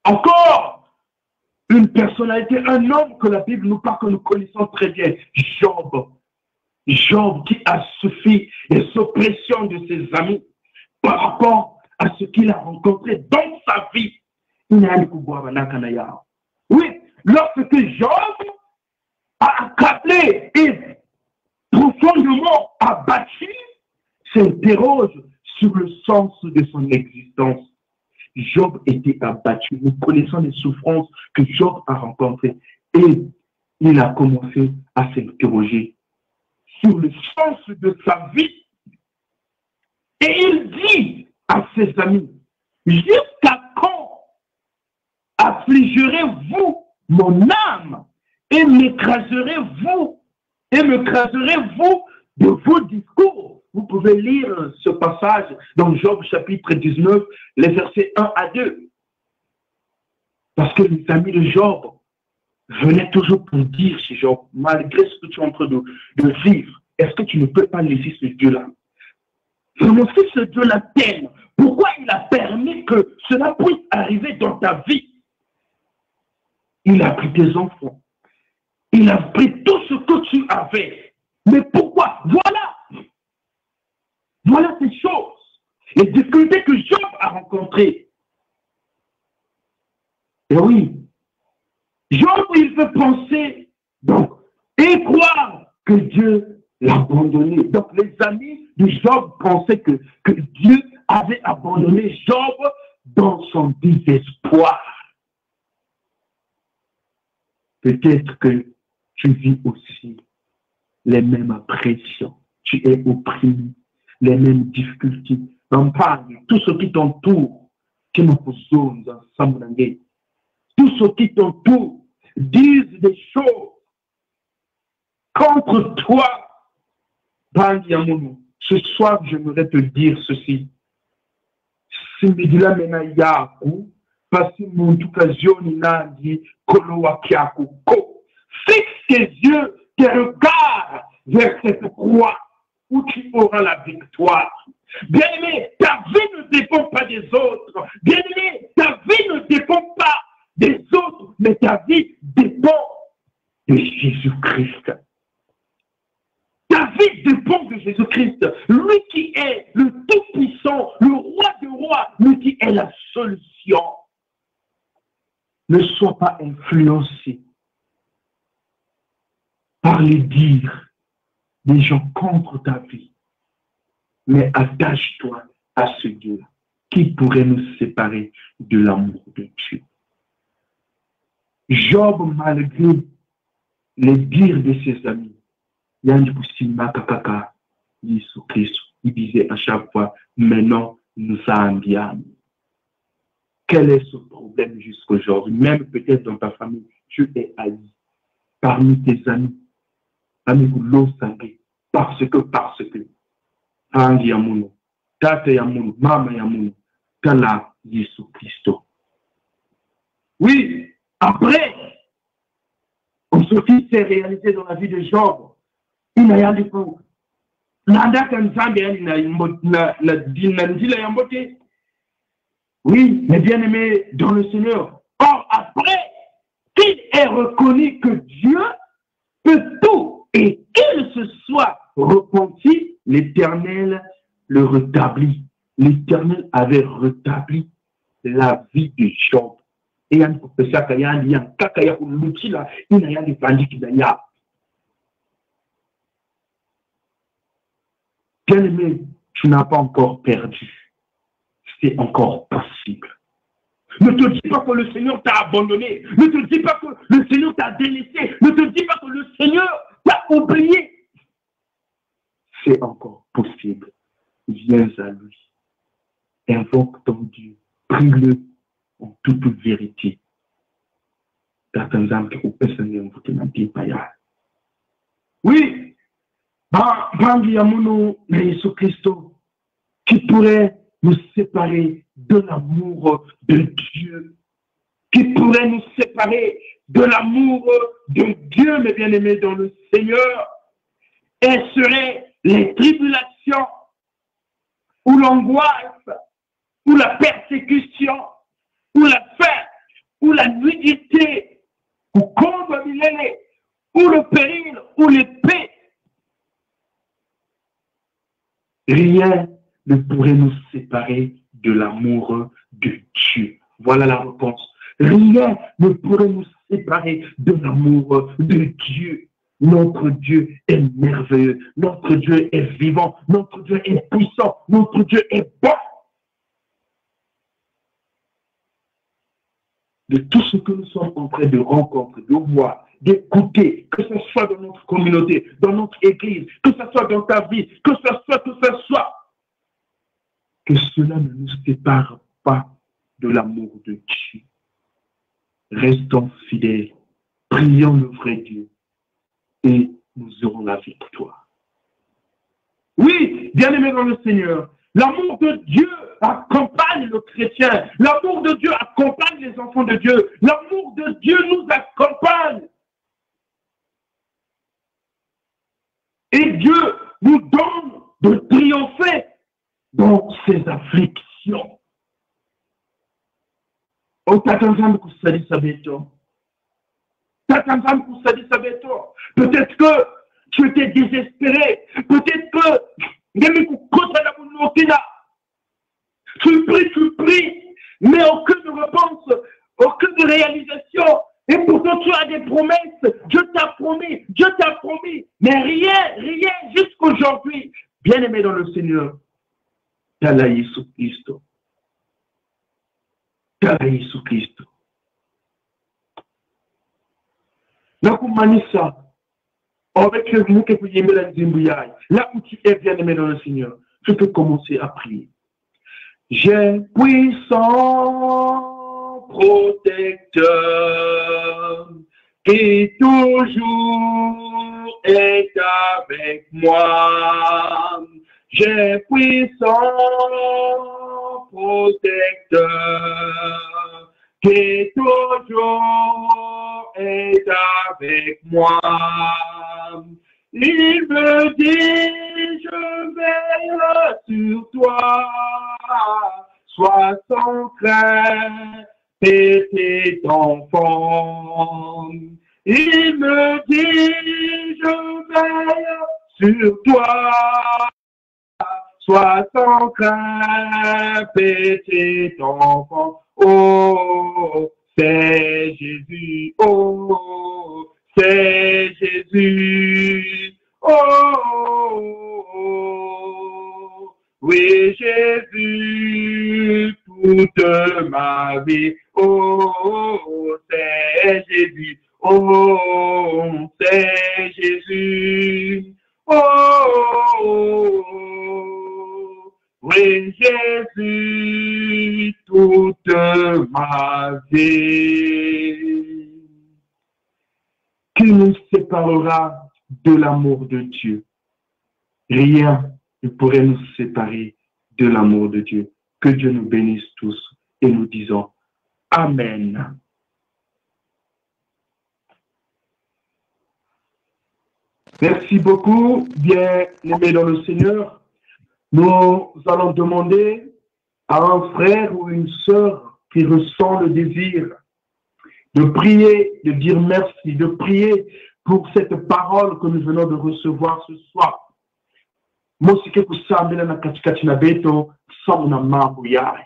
encore une personnalité, un homme que la Bible nous parle, que nous connaissons très bien, Job. Job qui a suffi des oppressions de ses amis par rapport à ce qu'il a rencontré dans sa vie. Oui, lorsque Job a accablé et profondément abattu, s'interroge sur le sens de son existence. Job était abattu. Nous connaissons les souffrances que Job a rencontrées et il a commencé à s'interroger sur le sens de sa vie. Et il dit à ses amis, jusqu'à quand affligerez-vous mon âme et m'écraserez-vous de vos discours? Vous pouvez lire ce passage dans Job chapitre 19, les versets 1 à 2. Parce que les amis de Job venaient toujours pour dire chez Job, malgré ce que tu es en train de vivre, est-ce que tu ne peux pas laisser ce Dieu-là? Vraiment, si ce Dieu-là t'aime, pourquoi il a permis que cela puisse arriver dans ta vie? Il a pris tes enfants. Il a pris tout ce que tu avais. Mais pourquoi? Voilà ces choses, les difficultés que Job a rencontrées. Et oui, Job, il veut penser, donc, et croire que Dieu l'a abandonné. Donc, les amis de Job pensaient que Dieu avait abandonné Job dans son désespoir. Peut-être que tu vis aussi les mêmes pressions. Tu es opprimé, les mêmes difficultés. On parle de tout ce qui t'entoure, tout tous ceux qui t'entourent disent des choses contre toi, ce soir, j'aimerais te dire ceci. Si Medila Menayaku, parce que mon occasion n'a dit Kolowakiaku, fixe tes yeux, tes regards vers cette croix où tu auras la victoire. Bien-aimé, ta vie ne dépend pas des autres. Bien-aimé, ta vie ne dépend pas des autres, mais ta vie dépend de Jésus-Christ. Ta vie dépend de Jésus-Christ, lui qui est le Tout-Puissant, le Roi des rois, lui qui est la solution. Ne sois pas influencé par les dires des gens contre ta vie, mais attache-toi à ce Dieu qui pourrait nous séparer de l'amour de Dieu. Job, malgré les dires de ses amis, il disait à chaque fois, maintenant nous envions. Quel est ce problème jusqu'aujourd'hui? Même peut-être dans ta famille, tu es haï parmi tes amis, parce que, oui, après, comme ceci s'est réalisé dans la vie de Job, il n'a rien dit pour. Oui, mais bien aimé dans le Seigneur. Or, après qu'il ait reconnu que Dieu peut tout et qu'il se soit repenti, l'Éternel le rétablit. L'Éternel avait rétabli la vie de Job. Et il y a un professeur qui a dit, il n'a rien défendu qu'il y a. Bien-aimé, tu n'as pas encore perdu. C'est encore possible. Ne te dis pas que le Seigneur t'a abandonné. Ne te dis pas que le Seigneur t'a délaissé. Ne te dis pas que le Seigneur t'a oublié. C'est encore possible. Viens à lui. Invoque ton Dieu. Prie-le en toute vérité. Oui. Qui pourrait nous séparer de l'amour de Dieu, qui pourrait nous séparer de l'amour de Dieu, mes bien-aimés dans le Seigneur, et seraient les tribulations, ou l'angoisse, ou la persécution, ou la faim, ou la nudité, ou contre millénaire, ou le péril, ou l'épée. Rien ne pourrait nous séparer de l'amour de Dieu. Voilà la réponse. Rien ne pourrait nous séparer de l'amour de Dieu. Notre Dieu est merveilleux. Notre Dieu est vivant. Notre Dieu est puissant. Notre Dieu est bon. De tout ce que nous sommes en train de rencontrer, de voir, d'écouter, que ce soit dans notre communauté, dans notre église, que ce soit dans ta vie, que cela ne nous sépare pas de l'amour de Dieu. Restons fidèles, prions le vrai Dieu et nous aurons la victoire. Oui, bien-aimés dans le Seigneur, l'amour de Dieu accompagne le chrétien. L'amour de Dieu accompagne les enfants de Dieu. L'amour de Dieu nous accompagne. Et Dieu nous donne de triompher dans ses afflictions. Oh, peut-être que tu étais désespéré. Peut-être que tu pries, mais aucune réponse, aucune réalisation. Et pourtant tu as des promesses. Dieu t'a promis. Mais rien jusqu'aujourd'hui. Bien-aimé dans le Seigneur, Tala Yesu Christo. Nakumanisa. Avec le mot que vous aimez la Zimbouyaï, là où tu es bien-aimé dans le Seigneur, tu peux commencer à prier. J'ai puissant protège. protecteur qui toujours est avec moi. J'ai puissant protecteur qui toujours est avec moi. Il me dit, je veille sur toi, sois sans crainte, petit enfant. Il me dit, je veille sur toi, sois sans crainte, petit enfant. Oh, c'est Jésus, oh, c'est Jésus, oh, oui, Jésus, toute ma vie, oh, c'est Jésus, oh, c'est Jésus, oh, oui, Jésus, toute ma vie. Qui nous séparera de l'amour de Dieu? Rien ne pourrait nous séparer de l'amour de Dieu. Que Dieu nous bénisse tous et nous disons Amen. Merci beaucoup, bien-aimés dans le Seigneur. Nous allons demander à un frère ou une sœur qui ressent le désir de prier, de dire merci, de prier pour cette parole que nous venons de recevoir ce soir. Mosike kusambila na katikati na beto samu na mambo yai.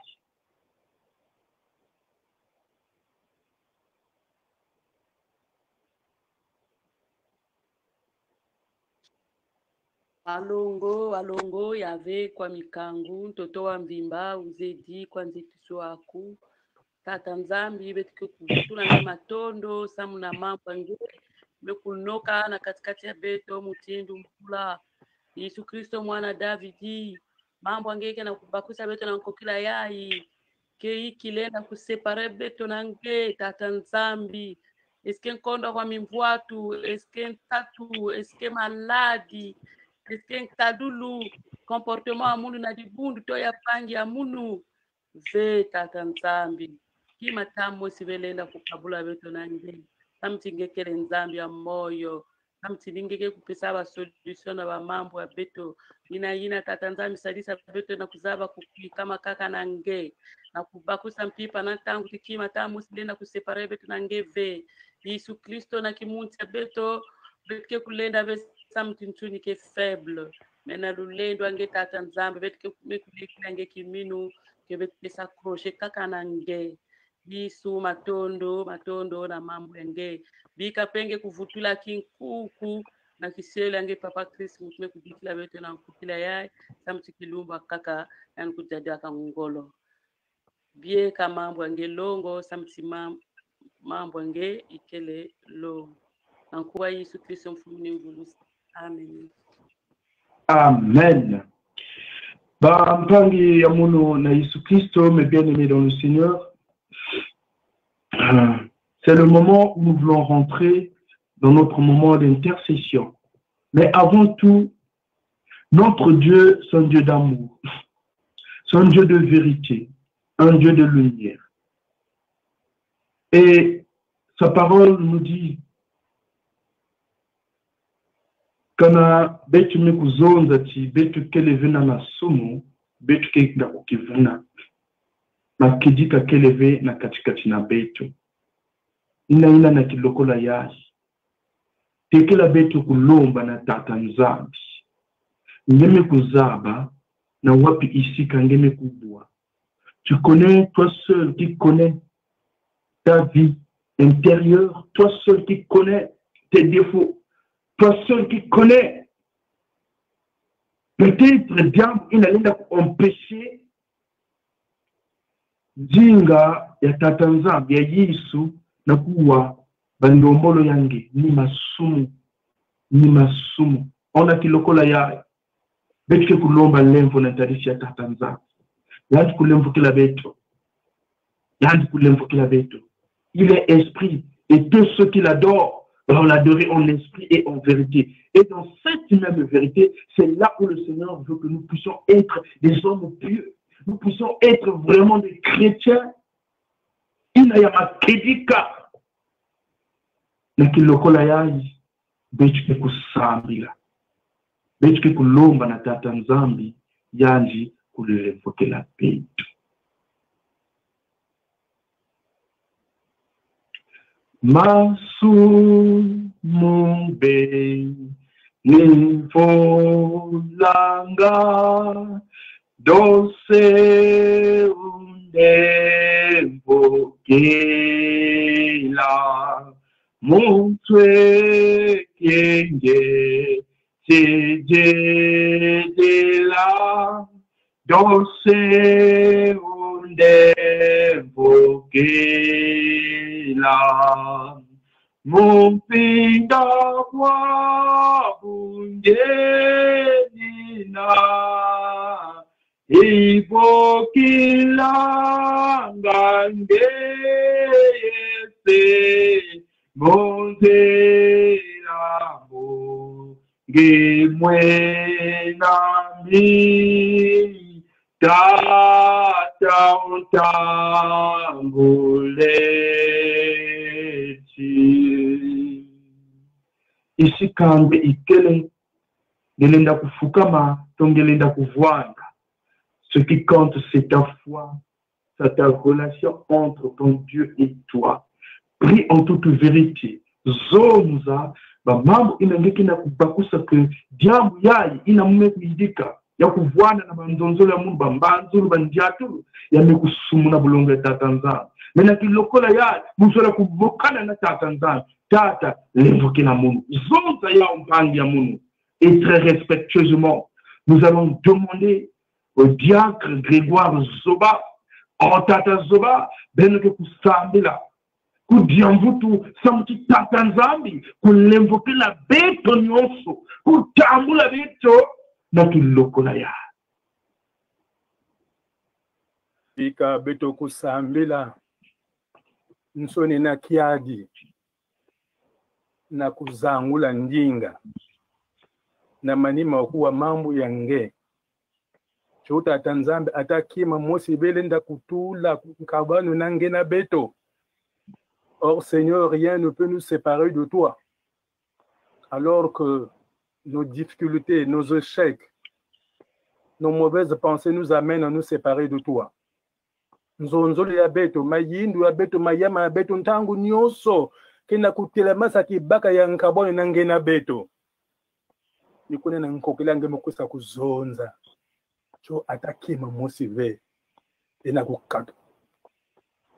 alongo yave kwa mikangu mtoto wa mbimba uzedi kwa nzetiso waku tata nzambi betike kuvutula nge matondo samu na mambo nge mekunoka na katikati ya beto mutindu mpula Yesu Kristo mwana Davidi mambo angeke na kubakusa beto na nkokila yai ke kilenda kusepare beto na nge tata nzambi eske nkondo kwa mimvuatu eske ntatu eske maladi eske ntadulu comportement amunu na dibundu to ya pangi amunu ve tata nzambi kima tamo sibelenda kukabula beto na nge tamtingekele nzambi ya moyo tamtilingeke kupesa ba solution na ba mambo ya beto ina tata nzambi sadisa beto na kuzaba kuki kama kaka na nge na kubakusa mpipa na tangu tikima tamo sibelenda kusepare beto na nge ve Yesu Kristo na kimunti ya beto betike kulenda be samtinchuni ke faible mena lulendo ange tata nzambi betike kumekulikila nge kiminu ke betike sakroche kaka na nge Yesu matondo na mambo yange bika penge kuvutula kinkuku na kisele ange papa Kristo mtume kudikila beto na kukila yai samtikilumba kaka na kujadaka ngolo bie ka mambo yange longo samtima mambo nge ikele lo nankuwa Yesu Kristo mfumuni ngulusi amen Amen. Mpangi ya muno na Yesu Kristo, mes bien-aimés dans le Seigneur, c'est le moment où nous voulons rentrer dans notre moment d'intercession. Mais avant tout, notre Dieu, c'est un Dieu d'amour, c'est un Dieu de vérité, un Dieu de lumière. Et sa parole nous dit kana betu mikuzonza ti betu keleve na masomo betu kekida ukivuna na kidika keleve na katikati na betu ina na kilokola yashi tekela betu kulomba na tata nzambi ngeme kuzaba na wapi isika ngeme kubwa. Tu connais toi seul qui connais ta vie intérieure, toi seul qui connais tes défauts, toi seul qui connais peut-être bien il allait empêcher jinga ya tata nzambi ya Yesu na kuwa bandombolo yange ni masumu ona kilokola ya betike kulomba lemvo na tarisi ya tata nzambi yandi kulemvo kila beto Il est esprit. Et tous ceux qui l'adorent vont l'adorer en esprit et en vérité. Et dans cette même vérité, c'est là où le Seigneur veut que nous puissions être des hommes pieux. Nous puissions être vraiment des chrétiens. Inayamakidika. Nakilokola yai. Bechuke kusambila. Bechuke kulomba na tata nzambi. Yanji kulefokela petu. Masu mumbe nifolanga dose undevokela mutwe kenge sejedela dose undevokela mumpinda kwa bungenina ivokila ngandeyese monzelamo ngemwenami tata untanguleti isi kambe ikele ngelenda kufukama tongelenda kuvwanga. Ce qui compte, c'est ta foi, c'est ta relation entre ton Dieu et toi. Prie en toute vérité. Zonza, mambo inangeki na kubakusa ke diambu yai inamume kuidika ya kuvwana na bandonzolo ya mungu bambanzulu bandiatulu ya mekusumuna bulongo ya tatanzana. Mena kilokola yai musola kubokana na tatanzana. Tata l'évoquer la mungu. Zonza ya umpangi ya mungu. Et très respectueusement, nous allons demander au diacre Grégoire Zoba, en tata Zoba, ben que kusambila. Kudiamvutu samuti tatanzambi kulemvoke la beto nyonso kutambula beto na kilokola ya ika beto kusambila nsoni na kiadi na kuzangula ndinga na manima kuwa mambo yange chota tanzambi atakima mosi belenda kutula kabano nange na beto. Or, Seigneur, rien ne peut nous séparer de toi. Alors que nos difficultés, nos échecs, nos mauvaises pensées nous amènent à nous séparer de toi. Nzonzolo ya beto, mayindu ya beto, mayama ya beto, ntangu nyoso, kena kutelema sa kibaka ya nkabone nange na beto. Nikune na nkokela nge mokusa kuzonza. Cho atakima mosive, ena kukato.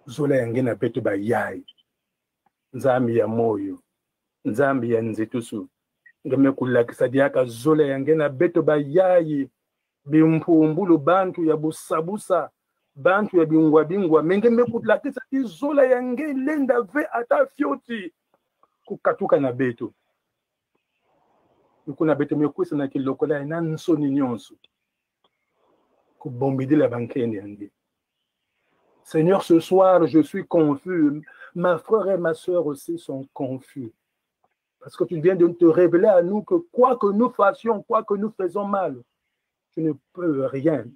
Zola yange na beto ba yai. Nzambi ya moyo, nzambi ya nzitusu, ngame kulakisa diaka zola yange na beto ba yayi, bimpumbulu bantu ya busabusa, bantu ya bingwa bingwa, mengeme kulakisa ki zola yange lenda ve ata fioti, kukatuka na beto. Nukuna beto mekwisa na kilokola ya nanso ni nyonso, kubombidi la bankeni yange. Seigneur, ce soir, je suis confus. Ma frère et ma soeur aussi sont confus. Parce que tu viens de te révéler à nous que quoi que nous fassions, quoi que nous faisons mal, tu ne peux rien.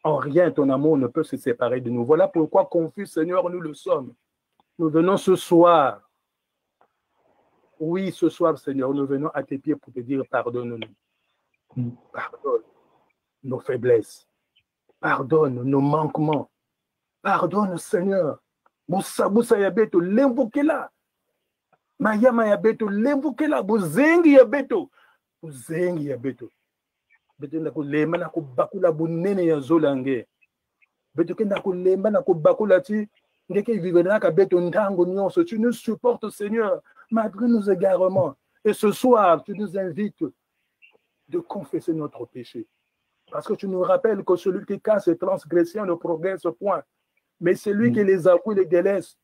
En rien, ton amour ne peut se séparer de nous. Voilà pourquoi confus, Seigneur, nous le sommes. Nous venons ce soir. Oui, ce soir, Seigneur, nous venons à tes pieds pour te dire pardonne-nous. Pardonne nos faiblesses. Pardonne nos manquements. Pardonne, Seigneur. Busa ya beto, l'invoquez-la. Mayama ya beto, l'invoquez-la. Buzengi ya beto. Buzengi ya beto. Beto na kulema na kubakula bunene ya zolange. Beto kenda kulema na kubakula ti. Ngeke vivena ka beto ntango nyonso. Tu nous supportes, Seigneur, malgré nos égarements. Et ce soir, tu nous invites de confesser notre péché. Parce que tu nous rappelles que celui qui casse ses transgressions ne progresse point. Mais celui qui les avoue et les délaisse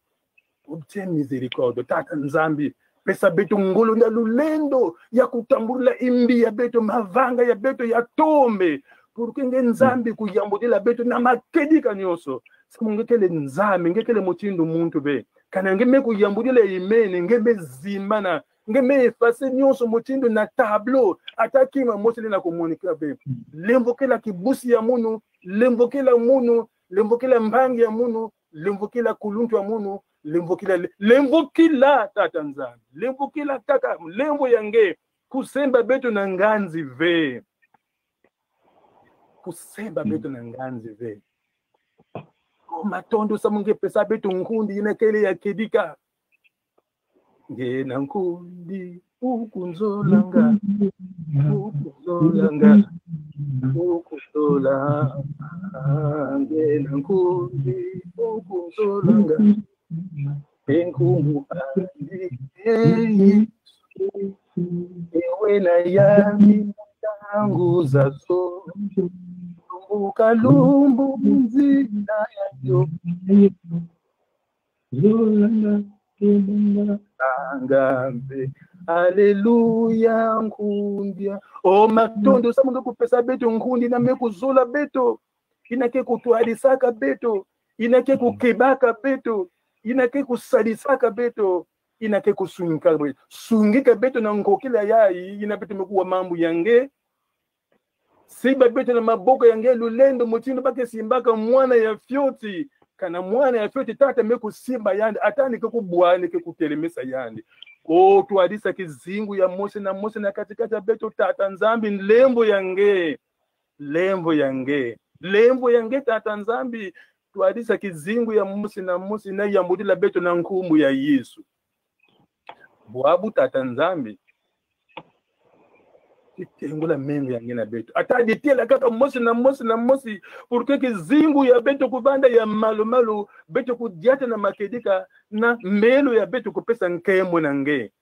obtient miséricorde. Tata Nzambi, pesa beto ngolo na lulendo ya kutambula imbi ya beto mavanga ya beto ya tombe pour que Nzambi kuyambudi la beto na makedi kanyoso. Ngekele Nzambi, ngekele motindo muntu be. kana ngeme kuyambulila imene ngeme zimbana ngeme efase nyonso motindo na tableau atakima mosele na komunikila be lembokela kibusi ya munu lembokela munu lembokela mbangi ya munu lembokela kuluntu ya munu lembokila tata nzambi lembokila kaka lembo yange kusemba beto na nganzi ve kusemba beto na nganzi ve matondo samunge pesa beto nkundi inakele ya kedika ngena nkundi ukunzolanga ngena nkundi ukunzolanga enkumu andi ewe na yami tangu zazo ukalumbu mzina yayo angambe haleluya nkundia o matondo samunga kupesa beto nkundi na mekuzula beto inake kutualisaka beto inake kukebaka beto inake kusalisaka beto inake kusungika beto sungika beto na ngokila yayi inapete mekuwa mambu yange siba beto na maboko yange lulendo mutindo bake simbaka mwana ya fyoti kana mwana ya fyoti tata meku simba yandi atani kukubwani kekutelemesa yandi o tuadisa kizingu ya mose na katikati ya beto tata nzambi lembo yange tata nzambi tuadisa kizingu ya mose na yambudila beto na nkumbu ya Yesu bwabu tata nzambi tengula mengo yange na beto atadi tela kaka mose porque kizingu ya beto kubanda ya malo beto kudiata na makedika na melo ya beto kupesa nkemo na nge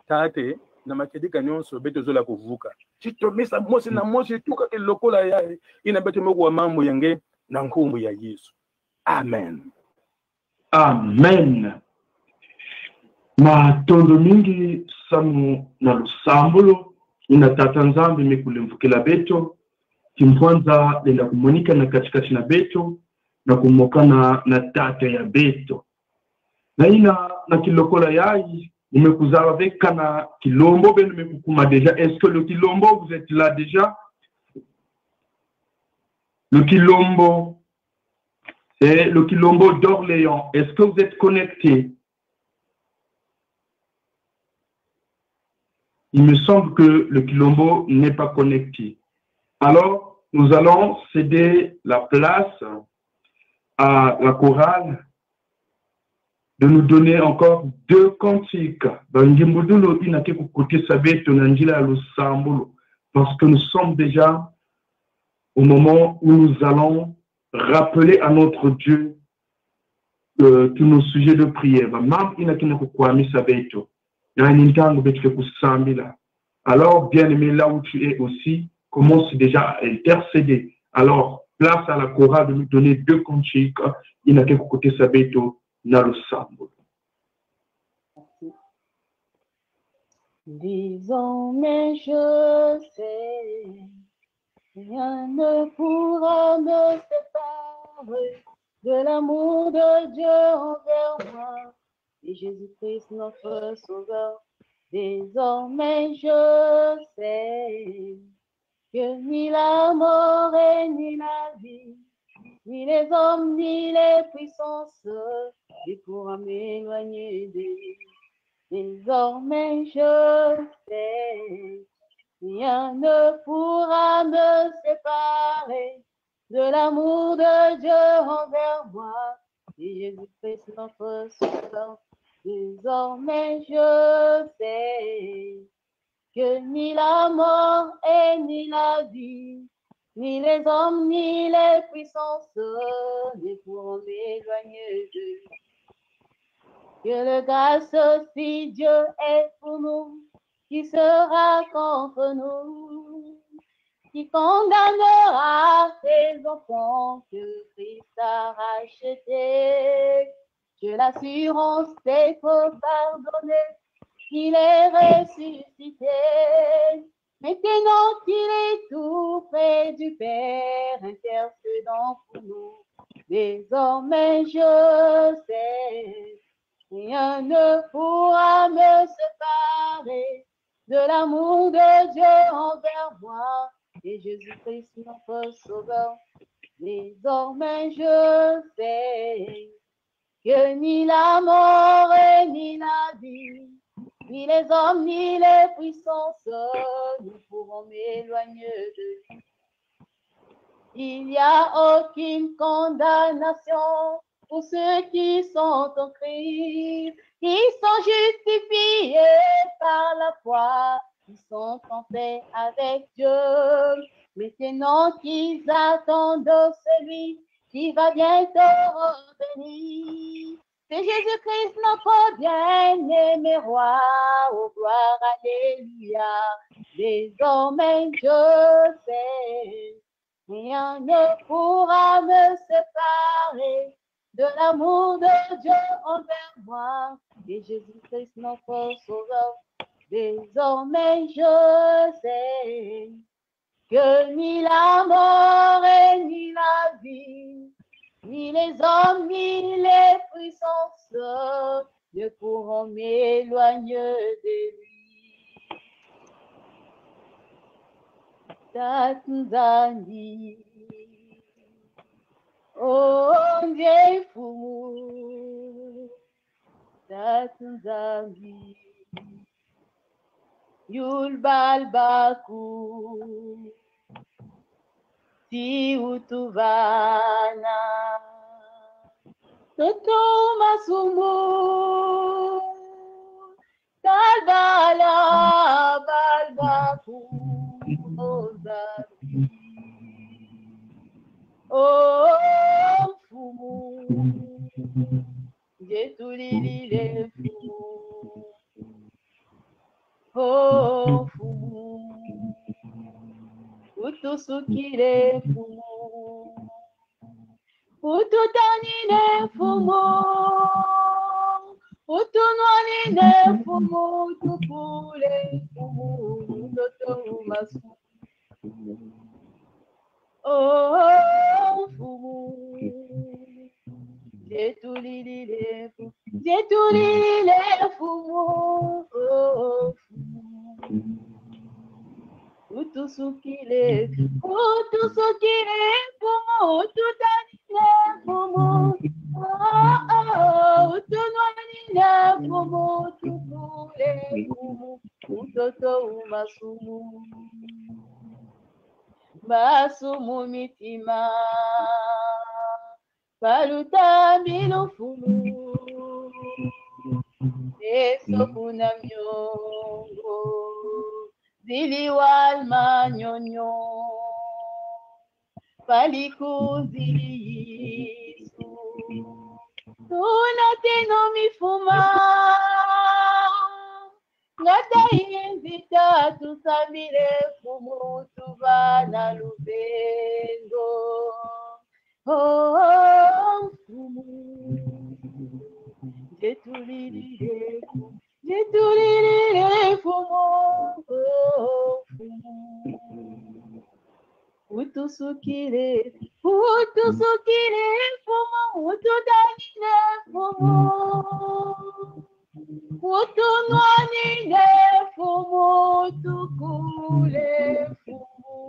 tate na makedika nyonso beto zola kuvuka chitomisa mose tuka kilokola ya ina beto moko wa mambo yange na nkumbu ya Yesu. Amen. Amen. Matondo mingi samu na lusambulo ina tata nzambi mekulemvukila beto kimkwanza lenda kumonika na katikati na beto na kumokana na tata ya beto na ina na kilokola yayi umekuzala veka na kilombo benu mekukuma déjà. Est-ce que le kilombo vous êtes là déjà? Le kilombo, c'est le kilombo d'Orléans. Est-ce que vous êtes connecté? Il me semble que le Quilombo n'est pas connecté. Alors, nous allons céder la place à la chorale de nous donner encore 2 cantiques. Parce que nous sommes déjà au moment où nous allons rappeler à notre Dieu tous nos sujets de prière. Alors, bien-aimé, là où tu es aussi, commence déjà à intercéder. Alors, place à la chorale de nous donner 2 cantiques. Il n'a qu'à côté Sabeto, Nalo Sambo. Désormais je sais, rien ne pourra me séparer de l'amour de Dieu envers moi. Et Jésus-Christ notre Sauveur, désormais je sais que ni la mort et ni la vie, ni les hommes ni les puissances, ne pourront m'éloigner de lui. Désormais je sais, rien ne pourra me séparer de l'amour de Dieu envers moi. Et Jésus-Christ notre Sauveur, désormais je sais que ni la mort et ni la vie, ni les hommes ni les puissances ne pourront m'éloigner de lui. Que le grâce si Dieu est pour nous, qui sera contre nous? Qui condamnera ces enfants que Christ a rachetés? Que l'assurance est pour pardonner, qu'il est ressuscité. Maintenant qu'il est tout près du Père, intercédant pour nous. Désormais je sais, Rien ne pourra me séparer de l'amour de Dieu envers moi et Jésus-Christ notre Sauveur. Désormais je sais que ni la mort ni la vie, ni les hommes ni les puissances ne pourront m'éloigner de lui. Il n'y a aucune condamnation pour ceux qui sont en Christ. Ils sont justifiés par la foi. Ils sont en paix avec Dieu. Maintenant qu'ils attendent celui qui va bientôt revenir. C'est Jésus-Christ notre bien-aimé roi. Oh gloire, alléluia. Désormais je sais. Rien ne pourra me séparer de l'amour de Dieu envers moi et Jésus-Christ notre Sauveur. Désormais je sais que ni la mort ni la vie, ni les hommes ni les puissances ne pourront m'éloigner de lui. Tanzanie, oh Dieu fou, Tanzanie, yul balbaku, si utuvana, toto masumu, talbala balbaku. Oh, fumu, jetulile fumu. Oh, fumu, utusukile fumu. Ututanine fumu, utunwanine fumu, tukule fumu, toto masu. Oh, fumu, jetulile fumu, oh, fumu, utusukile fumu, ututanile fumu, utunwanine fumu, tukule fumu, utoto umasumu. Masumu mitima palutambi lufumu esokuna myongo ziliwal manyonyo palikuzili Yesu tunateno mifuma Ngatainzita tusambile fumu tubana lubengo. Oh, fumu. Jetulile fumu. Oh, fumu. Utusukile fumu. Utudanile fumu. Utunwanine fumu, tukule fumu,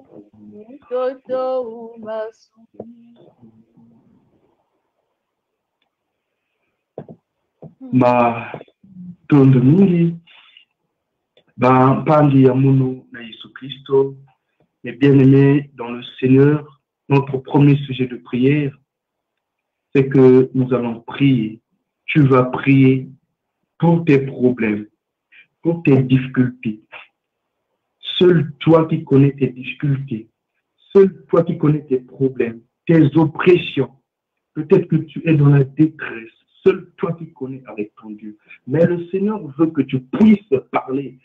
mtoto umasu. Matondo mingi bampangi ya munu na Yesu Christo. Mes bien-aimés dans le Seigneur, notre premier sujet de prière, c'est que nous allons prier. Tu vas prier pour tes problèmes, pour tes difficultés. Seul toi qui connais tes difficultés, seul toi qui connais tes problèmes, tes oppressions. Peut-être que tu es dans la détresse. Seul toi qui connais avec ton Dieu. Mais le Seigneur veut que tu puisses parler.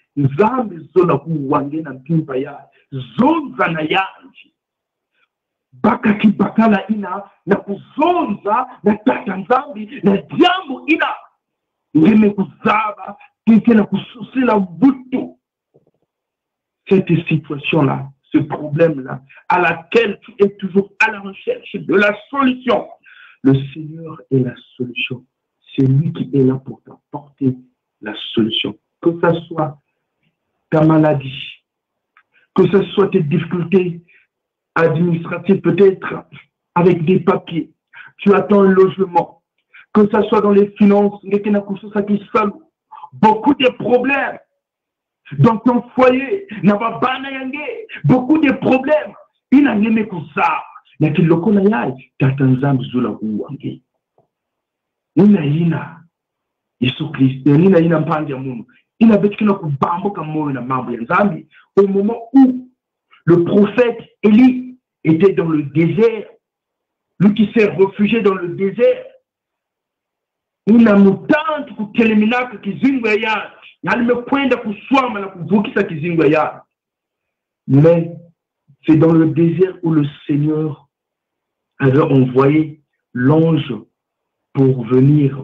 Bakaki bakala ina na kuzonza na tatanzambi na jambo ina nimekuzaba kike na kususila butu. Cette situation-là, ce problème-là, à laquelle tu es toujours à la recherche de la solution. Le Seigneur est la solution. c'est lui qui est là pour t'apporter la solution. Que ce soit ta maladie, que ce soit tes difficultés administratives, peut-être avec des papiers, tu attends un logement, que ce soit dans les finances, beaucoup de problèmes dans ton foyer, beaucoup de problèmes. Il a aimé que ça. Mais qu'il le connaît, tatanzam zula uwange. Ina Yesu Christ, ina mpande ya Mungu. Ina betukina kubamboka moyo na mambo ya Nzambi. Au moment où le prophète Élie était dans le désert, lui qui s'est réfugié dans le désert, ina mutante kuteleminaka kizingwa ya alimekwenda kuswama na kuvukisa kizingwa ya. Mais c'est dans le désert où le Seigneur avait envoyé l'ange pour venir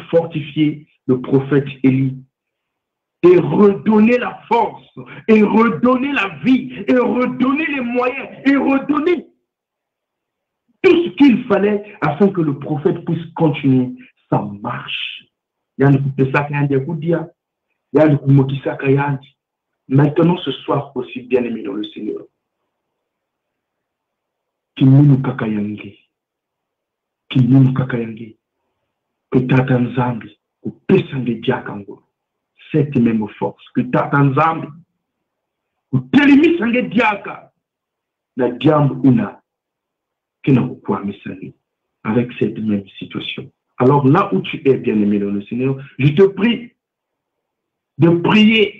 fortifier le prophète Élie et redonner la force, et redonner la vie, et redonner les moyens, et redonner tout ce qu'il fallait afin que le prophète puisse continuer sa marche. Maintenant, ce soir aussi, bien-aimé dans le Seigneur, Kimunu Kakayangi, que Tata Nzambi, que Pesange Diakango, cette même force, que Tata Nzambi, que Telemi Sange Diaka, la diambe una, que n'a pas mis avec cette même situation. Alors là où tu es, bien-aimé dans le Seigneur, je te prie de prier.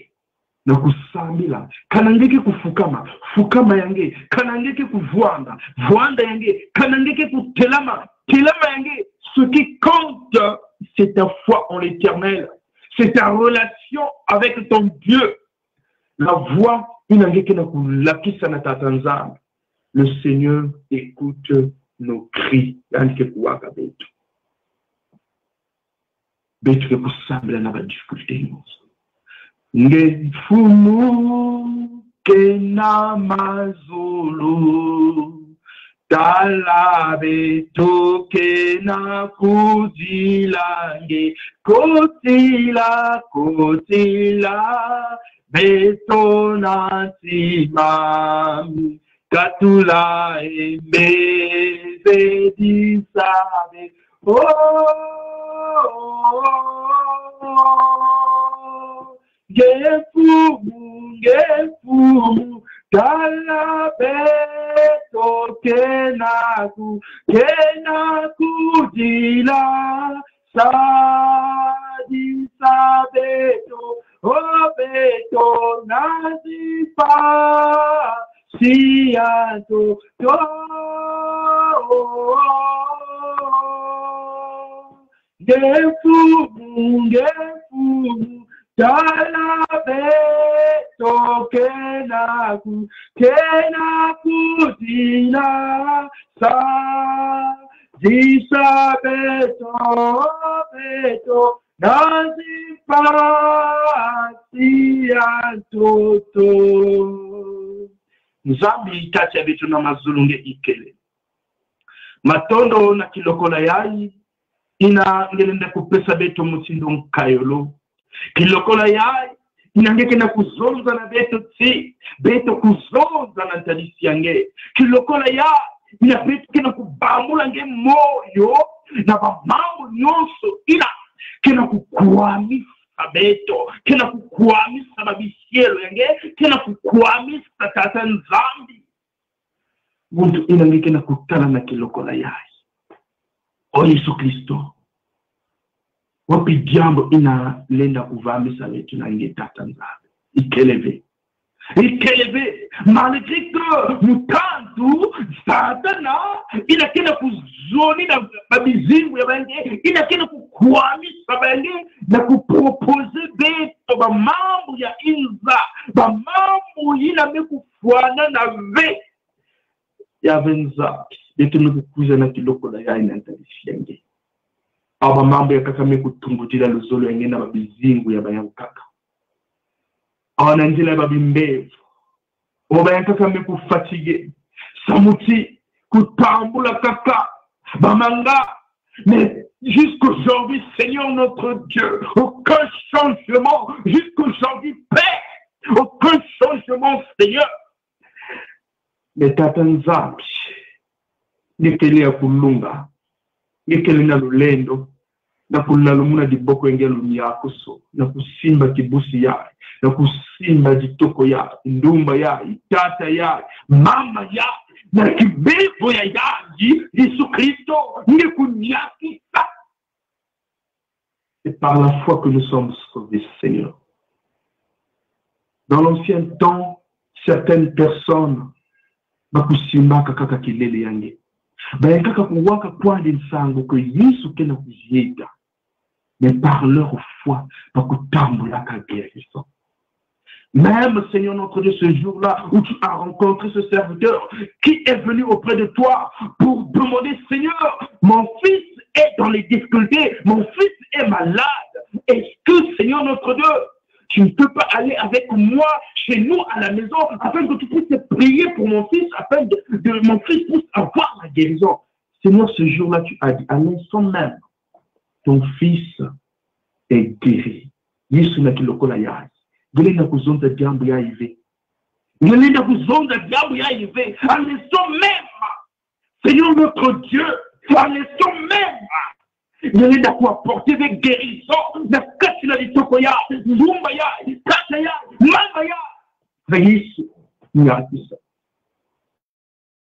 Na kusambila kanangeke kufukama fukama yange kanangeke kuvuanda vuanda yange kanangeke kutelama telama yange. Ce qui compte, c'est ta foi en l'Éternel, c'est ta relation avec ton Dieu. La voix inangeke na kulakisa na tatanzam. Le Seigneur écoute nos cris. Yanke kuwaka betu betu ke kusambila na ba difficulté. Ngefumu kena mazulu talabeto kena kuzilange kotila beto nasimam katula emeze disabe Gefumu, talabeto kenaku dila sadi sabeto obeto nazipa sianto to Gefumu talabeto kenaku dila sa disabeto beto nazipasi antoto. Nzambi kati ya bitu na mazulunge ikele matondo na kilokola yai ina ngelenda kupesa beto mutindo mkayolo kilokola yai inangeke na kuzonza na beto kuzonza na talisi yange kilokola yai ina beto kena kubamula nge moyo na bamambo nyonso ina kena kukwamisa beto kena kukwamisa babisielo yange kena kukwamisa tata Nzambi muntu inangeke na kutala na kilokola yai. O Yesu Kristo wapi jambo ina lenda kuvamisa wetu na inge tata Nzambi ikeleve malgré que mutantu satana ina kena kuzoni na babizingu ya bange ina kena kukwamisa bange na kupropose beto ba mambo ya inza ba mambo ina mekufuana na ve ya venza beto mekukuza na kilokola ya ina ntalisi yange aba mambo ya kaka mekutumbutila luzolo yange na babizingu ya bayangu kaka awana njila ya babimbevu oba ya kaka mekufatige samuti kutambula kaka bamanga Mais jusqu'aujourd'hui, Seigneur notre Dieu, aucun changement. Jusqu'aujourd'hui, Père, aucun changement, Seigneur. Mais Tata Nzambi, nekele ya kulunga, nekele na lulendo, na kulala muna diboko engelo miyakuso, na kusimba kibusi ya, na kusimba jitoko ya, ndumba ya, tata ya, mama ya, na kibebo ya yaji, Yesu Christo, nekunyaki. C'est par la foi que nous sommes sauvés, Seigneur. Dans l'ancien temps, certaines personnes bakusimba kaka kilele yange. Kaka kuwaka kwa nsango que Yesu kena kujiega. Mais par leur foi, bakutambula ka guérison. Même, Seigneur notre Dieu, ce jour-là où tu as rencontré ce serviteur qui est venu auprès de toi pour demander, Seigneur, mon fils est dans les difficultés, mon fils est malade. Est-ce que, Seigneur notre Dieu, tu ne peux pas aller avec moi chez nous à la maison afin que tu puisses prier pour mon fils, afin que mon fils puisse avoir la guérison. Seigneur, ce jour-là, tu as dit, à l'instant même, ton fils est guéri. Yesu na kilokola ya. Gelenda kuzonda jambo ya hivi. Gelenda kuzonda jambo ya hivi. À l'instant même, Seigneur notre Dieu, à l'instant même, gelenda kuapporter des guérisons. Na kati na litoko ya, zumba ya, kata ya, mama ya. Yesu ni atisa.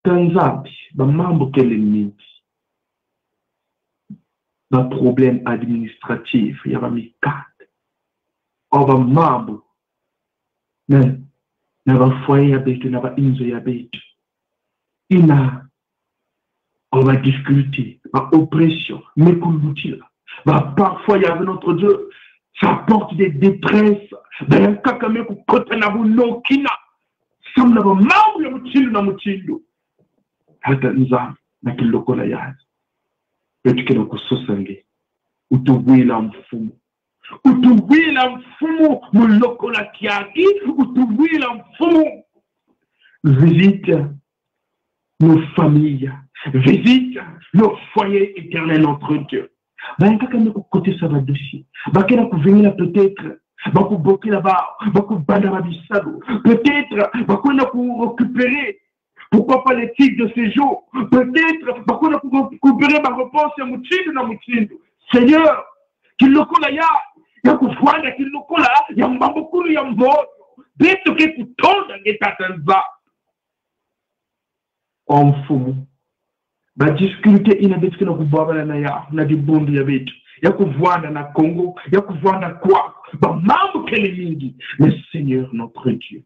Tanzambi, ba mambo kele mingi. Ba problème administratif, ya ba mikate. Oba mambo na bafoye ya betu na ba inzo ya betu ina oba difficulté ba oppression mekulutila ba parfois il y avait notre Dieu ça porte des détresses ben kaka meku kota na bunokina samna ba mambo ya mutindo na mutindo hata nzam na kilokola ya betu kena kusosange utubwila mfumo utuwila mfumo mulokola kiaki, utuwila mfumo. Visite nos familles, visite nos foyers éternels, notre Dieu. Kaka me côté ça va dossier. Bakena ku venir peut-être, baku bloquer là-bas, baku bandara bisalo. Peut-être, bakona ku récupérer. Pourquoi pas les titres de séjour? Peut-être, bakona ku récupérer ma réponse à mutindo na mutindo. Seigneur, qu'il le colle ya. Ya kufanya kilokola ya mbambukuru ya mboyo bitu ke kutonda ngetatanza omfumu ba difficulté inabetuke na kubabala na ya na dibundu ya bitu ya kuvanda na Congo ya kuvanda kwa ba mambo kele mingi. Mais Seigneur notre Dieu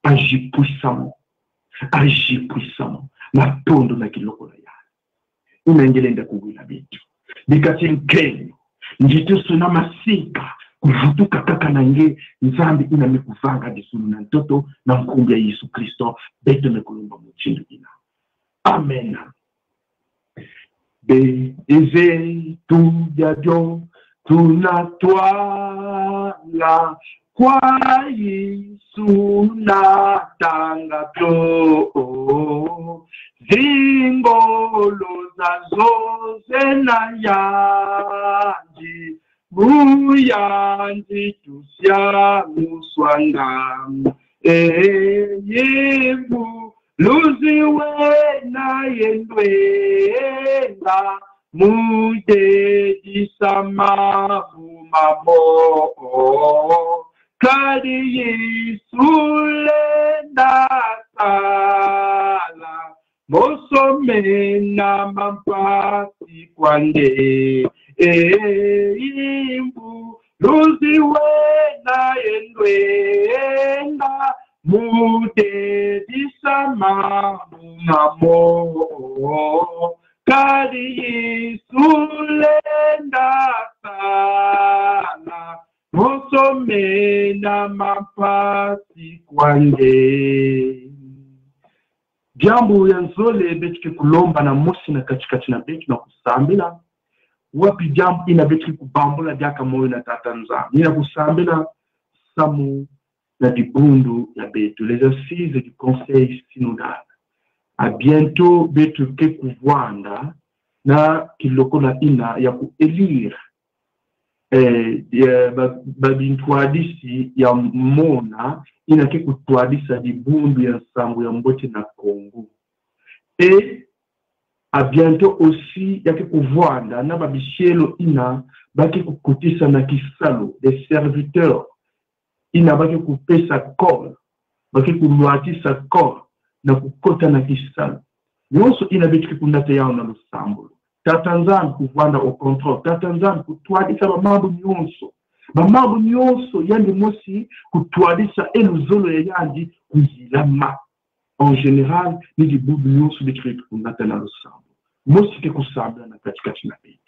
agis puissamment na tondo na kilokola ya unaendelea kugula bitu bikati nkenyo njito suna masika kuvutuka kaka nange nzambi ina mikuvanga disulu na ntoto na mkumbi ya Yesu Kristo beto mekulumba mchindo ina. Amen. Beze tu jajo tunatwala kwa Yesu na tanga to zingolo zazo zena yaji buyanzi tusya muswanga yebu luziwe na yendwenga muje disama mumamo kadi Yesule ndasala mosome na mampati kwande imbu luziwe na yendwenga muje disama mumamo kadi Yesule ndasala mosome na mampati kwande. Jambo ya nzole betuke kulomba na mosi na katikati na betu na kusambila wapi jambo ina betuke kubambula diaka moyo na tatanza nina kusambila samu na dibundu ya betu les assises du conseil synodal. À bientôt betuke kuvwanda na kilokola ina ya kuelire babintwadisi ya mona inake kutwadisa dibundu ya nsambo ya mbote na Congo. Et à bientôt aussi yake kuvwanda na babishelo ina baki kukutisa na kisalo des serviteurs ina baki kupesa corps baki kulwatisa corps na kukota na kisalo nyonso ina bitu kundate yao na lusambo tatanzani kuvwanda au contrôle tatanzani kutwadisa bamambo nyonso yandi mosi kutwadisa eluzolo ya yandi kuzilama en général ni dibubu nyonso bitu kundate na lusambo mosi ke kusabla na katikati na bitu.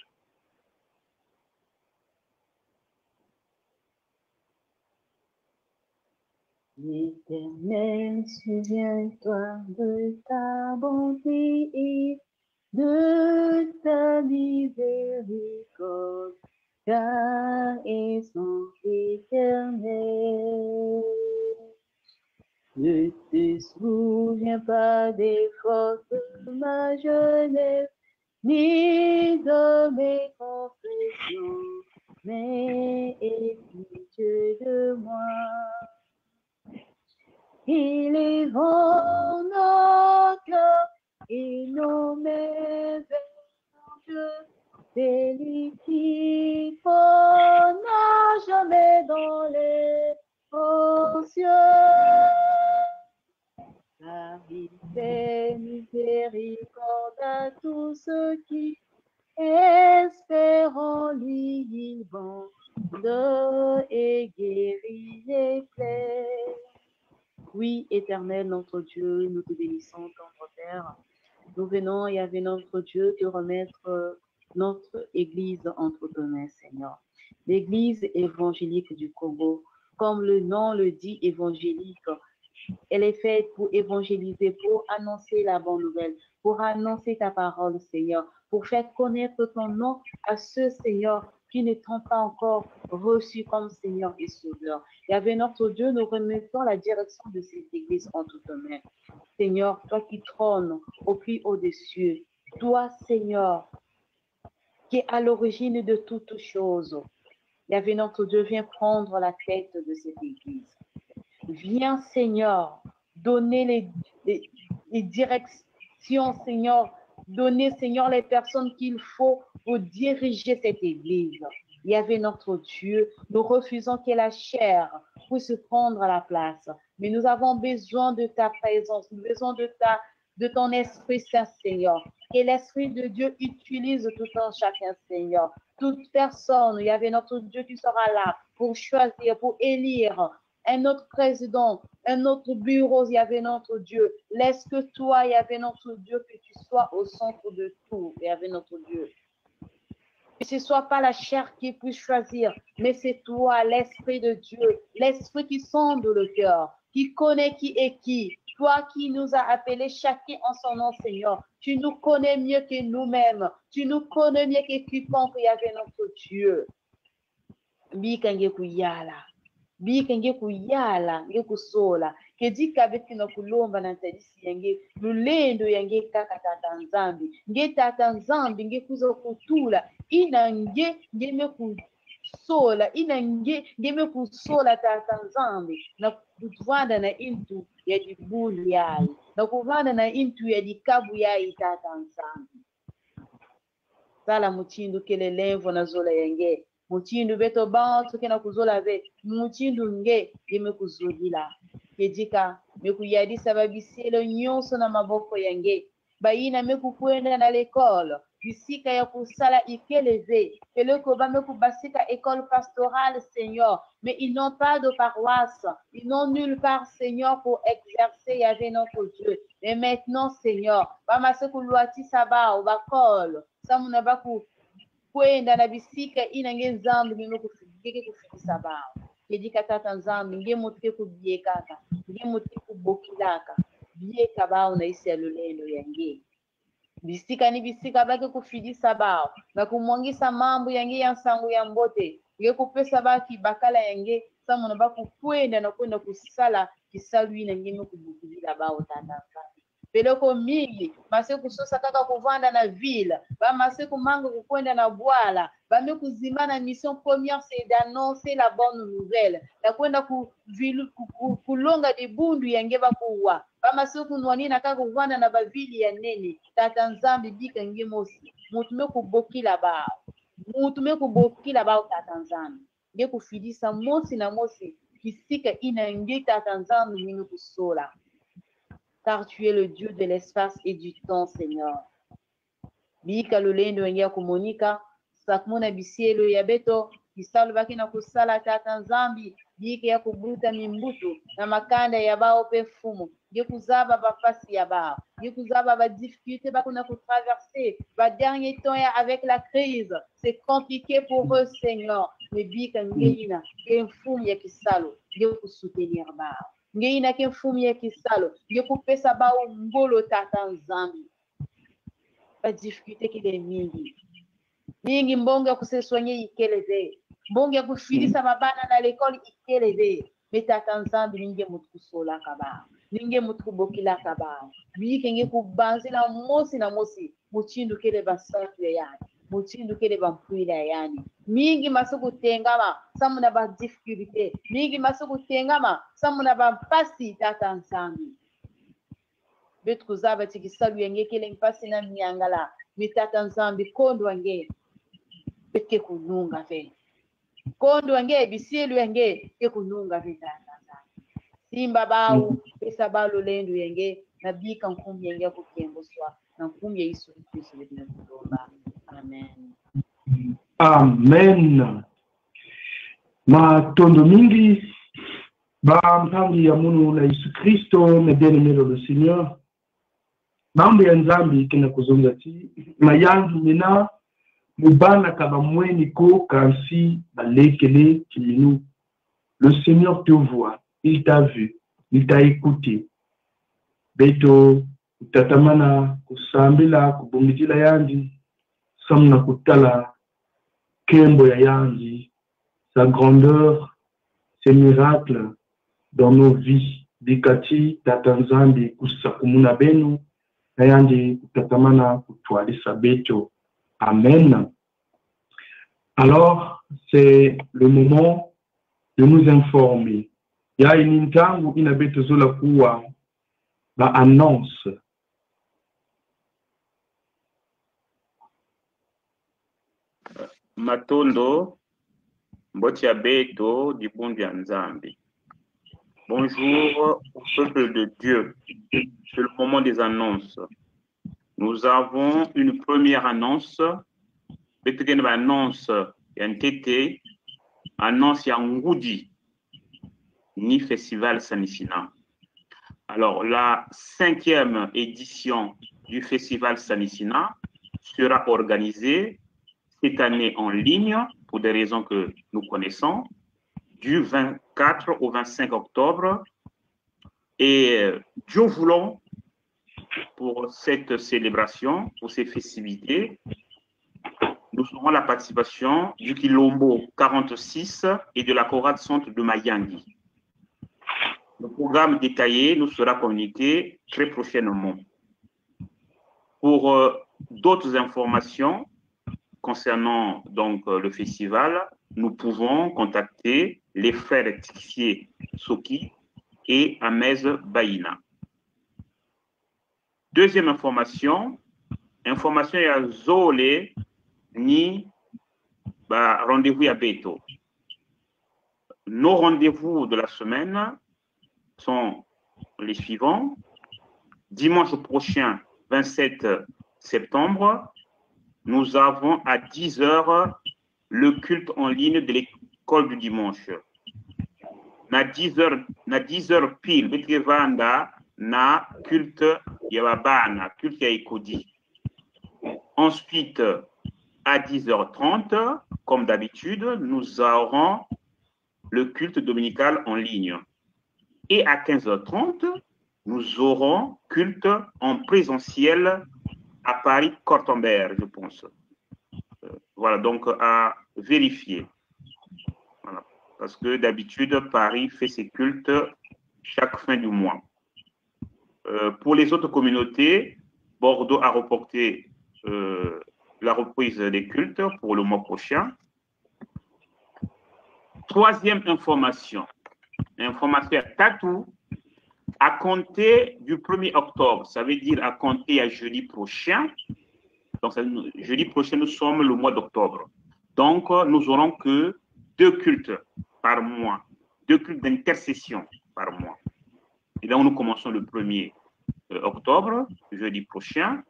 L'Éternel, souviens-toi de ta bonté et de ta miséricorde, car ils sont éternels. Ne te souviens pas des forces de ma jeunesse, ni de mes confessions, mais aie pitié de moi. Il est vent nos cœurs et nos mains des liquides n'a jamais dans les hauts cieux. Car il fait miséricorde à tous ceux qui espèrent en lui, il bande et guérit les plaies. Oui, Éternel, notre Dieu, nous te bénissons, notre Père. Nous venons, Yahvé, notre Dieu, te remettre notre Église entre tes mains, Seigneur. L'Église évangélique du Congo, comme le nom le dit, évangélique, elle est faite pour évangéliser, pour annoncer la bonne nouvelle, pour annoncer ta parole, Seigneur, pour faire connaître ton nom à ceux, Seigneur, qui ne t'ont pas encore reçu comme Seigneur et Sauveur. Yahvé, notre Dieu, nous remettons la direction de cette Église entre tes mains. Seigneur, toi qui trônes au plus haut des cieux, toi, Seigneur, qui est à l'origine de toutes choses. Yahvé, notre Dieu, viens prendre la tête de cette Église. Viens, Seigneur, donner les directions, Seigneur, donner, Seigneur, les personnes qu'il faut pour diriger cette Église. Yahvé, notre Dieu, nous refusons que la chair puisse prendre la place, mais nous avons besoin de ta présence, nous avons besoin de ton Esprit Saint, Seigneur. Que l'Esprit de Dieu utilise tout un chacun, Seigneur. Toute personne, Yahvé, notre Dieu, tu seras là pour choisir, pour élire un autre président, un autre bureau, Yahvé, notre Dieu. Laisse que toi, Yahvé, notre Dieu, que tu sois au centre de tout, Yahvé, notre Dieu. Que ce ne soit pas la chair qui puisse choisir, mais c'est toi, l'Esprit de Dieu, l'Esprit qui sonde le cœur, qui connaît qui est qui. Toi qui nous as appelés chacun en son nom, Seigneur. Tu nous connais mieux que nous-mêmes. Tu nous connais mieux que quiconque, Yahvé, notre Dieu. Bikange kuyala. Bikange kuyala, nge kusola. Kedi kabeti na kulomba na ntadisi yange. Lulendo yange kaka tata nzambi. Nge tata nzambi, nge kuzo kutula. Ina nge me kusola. Ina nge me kusola tata nzambi. Na kutwanda na intu ya dibuli yai. Na kuvanda na intu ya dikabu yai tata nzambi. Sala muchindu kele lenvo na zola yange. Muchindu beto bantu kena kuzola ve. Muchindu nge yeme kuzulila. Kedika mekuyadisa babiselo nyonso na maboko yange. Bayina mekukwenda na l'école. Bisika ya kusala ikeleve. Eleko ba mekubasika école pastorale, Seigneur. Mais ils n'ont pas de paroisse. Ils n'ont nulle part, Seigneur, pour exercer, Yahvé, notre Dieu. Et maintenant, Seigneur, bamaseku luati saba, bakol. Samuna baku kwenda na bisika ina nge nzambi mime kufike kufikisa bao. Kedika tata nzambi nge mutike kubiekaka, nge mutike kubokilaka. Bieka bao na isi ya lulendo yange. Bisika ni bisika baki kufidisa bao. Na kumwangisa mambo yange ya nsangu ya mbote. Nge kupesa baki bakala yange. Samuna baku kwenda na kwenda kusala kisalu ina nge mekubukilila bao tata nzambi. peleko mingi masiku sosa kaka kuvanda na ville bamasiku manga kukwenda na bwala bame kuzima na mission première c'est d'annoncer la bonne nouvelle na kwenda kulonga dibundu yange bakuwa bamasiku nwanina kaka kuvanda na bavili ya nene tata nzambi bika nge mosi mutume kubokila bao tata nzambi nge kufidisa mosi na mosi kisika ina nge tata nzambi ninge kusola car tu es le Dieu de l'espace et du temps, Seigneur. Bika lulendo ngia kumonika sakmuna bisielo ya beto kisalu baki na kusala tata nzambi bika ya kubuta mimbutu na makanda ya bao pefumu nge kuzaba bafasi ya bao nge kuzaba ba difficulté bako na traverser ba dernier temps ya avec la crise c'est compliqué pour eux Seigneur mais bika ngeina kenfumu ya kisalu nge kusoutenir bao ngeina ke mfumu ya kisalo nge kupesa bao ngolo tata nzambi ba difficulté kile mingi mbongo ya kusesonye ikeleze mbongo ya kufilisa mabana na l'école ikeleze metata nzambi ninge mutu kusola kaba ninge mutu kubokila kaba bike nge kubanzila mosi na mosi muchindu kele basantu ya yani muchindu kele bampwila ya yani mingi masuku tengama samu na ba difficulté mingi masuku tengama samu na ba mpasi tata nzambi betu kuzaba tikisalu yenge kele mpasi na miangala mitata nzambi kondo wange beke kununga ve kondo wange bisielu yange ke kununga ve tata nzambi simba bawu pesa balo lendo yenge na bika nkumbi yenge kukembo swa na nkumbi ya Yesu Kristo wetu na kuomba amen. Amen. Matondo mingi ba mpangi ya munu na Yesu Kristo na bien-aimé le Seigneur. Mambo ya nzambi kina kuzunga ti mayangi mina mubana kaba mweni ko kansi balekele kiminu. Le Seigneur te voit, il t'a vu, il t'a écouté. Beto utatamana kusambila kubumijila yangi samna kutala kembo ya yangi, sa grandeur, ses miracles dans nos vies. Bikati tatanzambi kusakumuna benu na yangi kutatamana kutwalisa beto. Amen. Alors, c'est le moment de nous informer. Ya inintangu inabeto zola kuwa ba annonce. Matondo, Mbotia Beto, du bon Dieu Nzambi. Bonjour au peuple de Dieu. C'est le moment des annonces. Nous avons une première annonce. Peut-être une annonce NTT, annonce Yangoudi, ni Festival Sanisina. Alors, la 5e édition du Festival Sanisina sera organisée cette année en ligne, pour des raisons que nous connaissons, du 24 au 25 octobre. Et Dieu voulant, pour cette célébration, pour ces festivités, nous aurons la participation du Quilombo 46 et de la chorale centre de Mayangi. Le programme détaillé nous sera communiqué très prochainement. Pour d'autres informations concernant donc le festival, nous pouvons contacter les frères Tixier Soki et Amez Baïna. Deuxième information à Zolé ni rendez-vous à Beto. Nos rendez-vous de la semaine sont les suivants. Dimanche prochain, 27 septembre, nous avons à 10 h le culte en ligne de l'école du dimanche. Na 10 h pile, Betrevanda na culte Yababana, culte Yaikodi. Ensuite, à 10h30, comme d'habitude, nous aurons le culte dominical en ligne. Et à 15h30, nous aurons culte en présentiel à Paris-Cortambert, je pense. Voilà, donc à vérifier. Voilà. Parce que d'habitude, Paris fait ses cultes chaque fin du mois. Pour les autres communautés, Bordeaux a reporté la reprise des cultes pour le mois prochain. Troisième information à Tatou, à compter du 1er octobre, ça veut dire à compter à jeudi prochain. Donc, jeudi prochain, nous sommes le mois d'octobre. Donc, nous aurons que 2 cultes par mois, 2 cultes d'intercession par mois. Et donc, nous commençons le 1er octobre, jeudi prochain.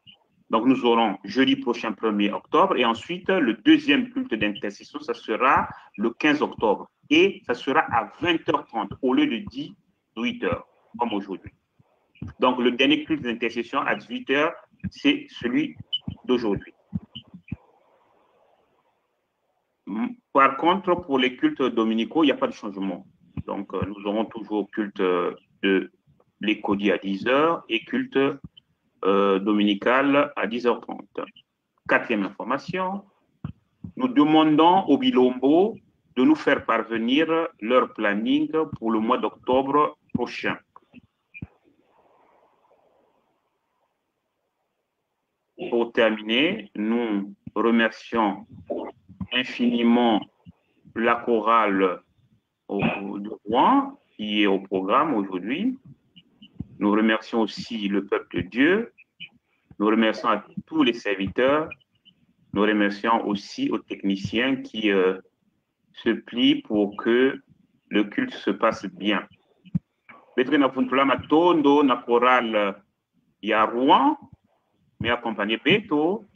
Donc, nous aurons jeudi prochain, 1er octobre. Et ensuite, le deuxième culte d'intercession, ça sera le 15 octobre. Et ça sera à 20h30 au lieu de 18h, comme aujourd'hui. Donc, le dernier culte d'intercession à 18h, c'est celui d'aujourd'hui. Par contre, pour les cultes dominicaux, il n'y a pas de changement. Donc, nous aurons toujours culte de l'écodie à 10h et culte dominical à 10h30. Quatrième information, nous demandons au Bilombo de nous faire parvenir leur planning pour le mois d'octobre prochain. Pour terminer, nous remercions infiniment la chorale de Rouen qui est au programme aujourd'hui. Nous remercions aussi le peuple de Dieu. Nous remercions à tous les serviteurs. Nous remercions aussi aux techniciens qui se plient pour que le culte se passe bien. Betre na funtula matondo na chorale ya Rouen, me accompagné Beto.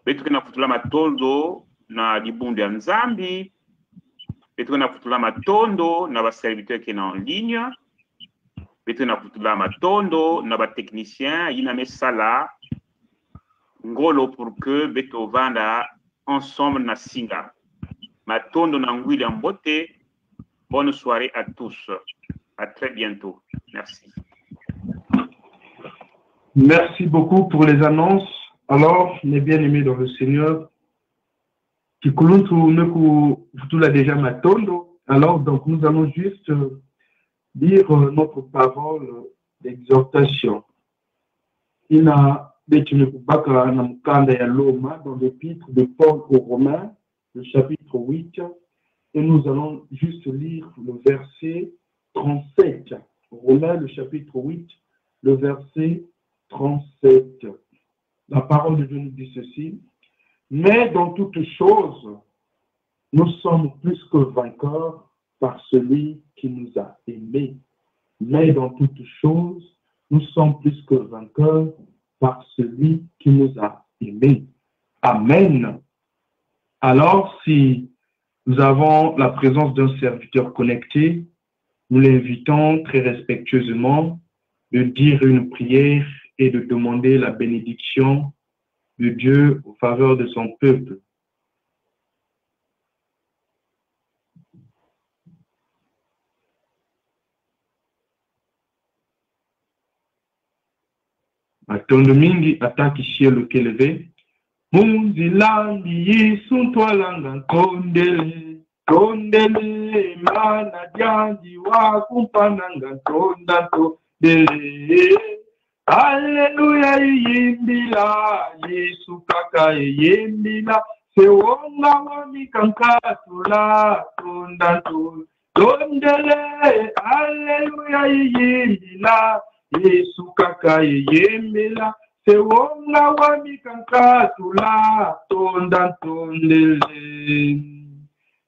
Betre na funtula matondo na Dibundu ya Nzambi. Betre na funtula matondo na ba serviteurs qui sont en ligne. Betre na funtula matondo na ba techniciens yina mesala ngolo pour que Beto vanda ensemble na singa. Matondo na ngwili mbote. Bonne soirée à tous. À très bientôt. Merci. Merci beaucoup pour les annonces. Alors, mes bien-aimés dans le Seigneur, vous l'a déjà matondo. Alors, donc, nous allons juste dire notre parole d'exhortation. Il a dans l'épître de Paul aux Romains, le chapitre 8, et nous allons juste lire le verset 37. Romains, le chapitre 8, le verset 37. La parole de Dieu nous dit ceci. Mais dans toutes choses, nous sommes plus que vainqueurs par celui qui nous a aimés. Mais dans toutes choses, nous sommes plus que vainqueurs par celui qui nous a aimés. Amen. Alors, si nous avons la présence d'un serviteur connecté, nous l'invitons très respectueusement de dire une prière et de demander la bénédiction de Dieu en faveur de son peuple. Matondo mingi atakishie lukeleve. Munzilangi Yesu twalanga kondele. Kondele mana janji wa kumpananga tonda tondele. Alleluia yimbila Yesu kaka yimbila sewonga wami kankatula tonda tondele. Alleluia yimbila Yesu kaka yimbila sewonga wami kankatula tonda tondele.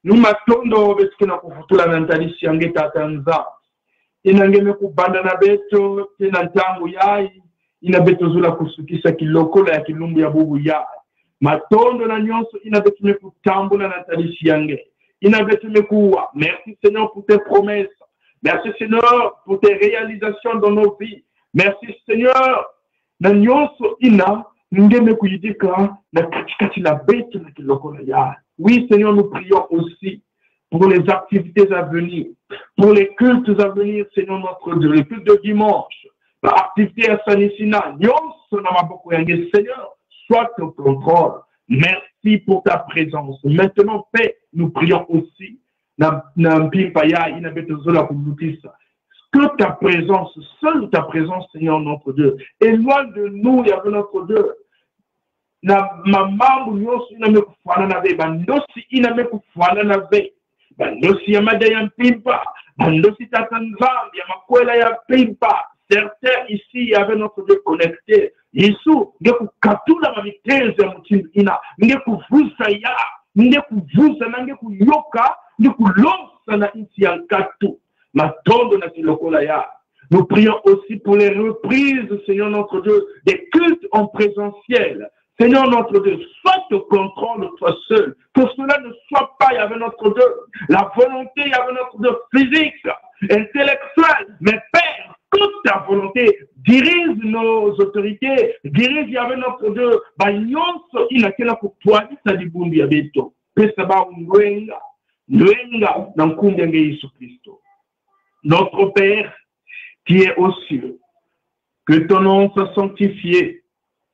Numatondo besikina kufutula nantalisi yange tatanza. Inangeme kubanda na beto, tena ntangu yai, ina beto zula kusukisa kilokola ya kilumbu ya bubu yai. Matondo na nyonso ina beto me kutambula nantalisi yange. Ina beto me kuwa. Merci Seigneur pour tes promesses. Merci Seigneur pour tes réalisations dans nos vies. Merci Seigneur. Na nyonso ina, ngeme kuyidika na katikati la beto na kilokola yai. Oui, Seigneur, nous prions aussi pour les activités à venir, pour les cultes à venir, Seigneur notre Dieu, les cultes de dimanche, l'activité à Sanissina, Seigneur, sois au contrôle. Merci pour ta présence. Maintenant, Père, nous prions aussi, que que ta présence, seule ta présence, Seigneur notre Dieu. Éloigne de nous, Yahvé notre Dieu. Na mamambu nyonso iname kufuana na ve, bandosi iname kufuana na ve, bandosi ya mada ya mpimpa, bandosi tata nzambi ya makwela ya mpimpa. Certains ici, il y avait notre Dieu connecté. Yesu, ngeku katula mamitenzi ya mutindo ina, ngeku vusa ya, ngeku vusa na ngeku yoka, ngeku losa na inti ya nkatu, matondo na kilokola ya. Nous prions aussi pour les reprises, Seigneur notre Dieu, des cultes en présentiel. Seigneur notre Dieu, sois au contrôle de toi seul, que cela ne soit pas, il y avait notre Dieu, la volonté, il y avait notre Dieu physique, intellectuelle, mais Père, toute ta volonté, dirige nos autorités, dirige, il y avait notre Dieu, banyonso inakela kutwani sa dibundi ya beto, pesa ba unwenga, nwenga, na nkumbi ya Yesu Christo. Notre Père, qui est aux cieux, que ton nom soit sanctifié,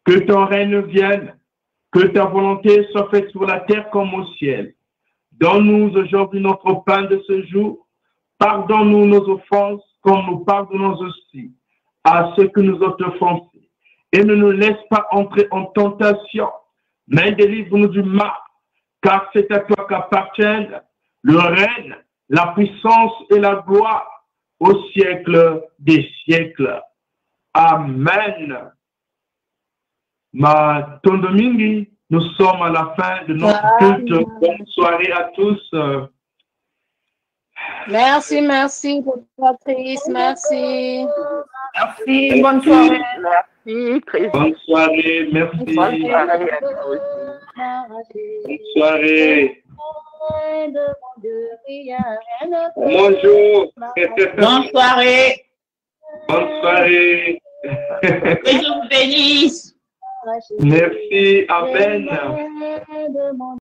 que ton règne vienne, que ta volonté soit faite sur la terre comme au ciel. Donne-nous aujourd'hui notre pain de ce jour. Pardonne-nous nos offenses, comme nous pardonnons aussi à ceux que nous ont offensés. Et ne nous laisse pas entrer en tentation, mais délivre-nous du mal, car c'est à toi qu'appartiennent le règne, la puissance et la gloire au siècle des siècles. Amen. Ma Tondomingi, nous sommes à la fin de notre culte. Bonne soirée à tous. Merci, merci, Patrice, merci. Merci, bonne soirée. Merci, Christ. Bonne soirée, merci. Bonne soirée à tous. Bonne soirée. Bonjour. Bonne soirée. Bonne soirée. Que Dieu vous bénisse. Merci, amen.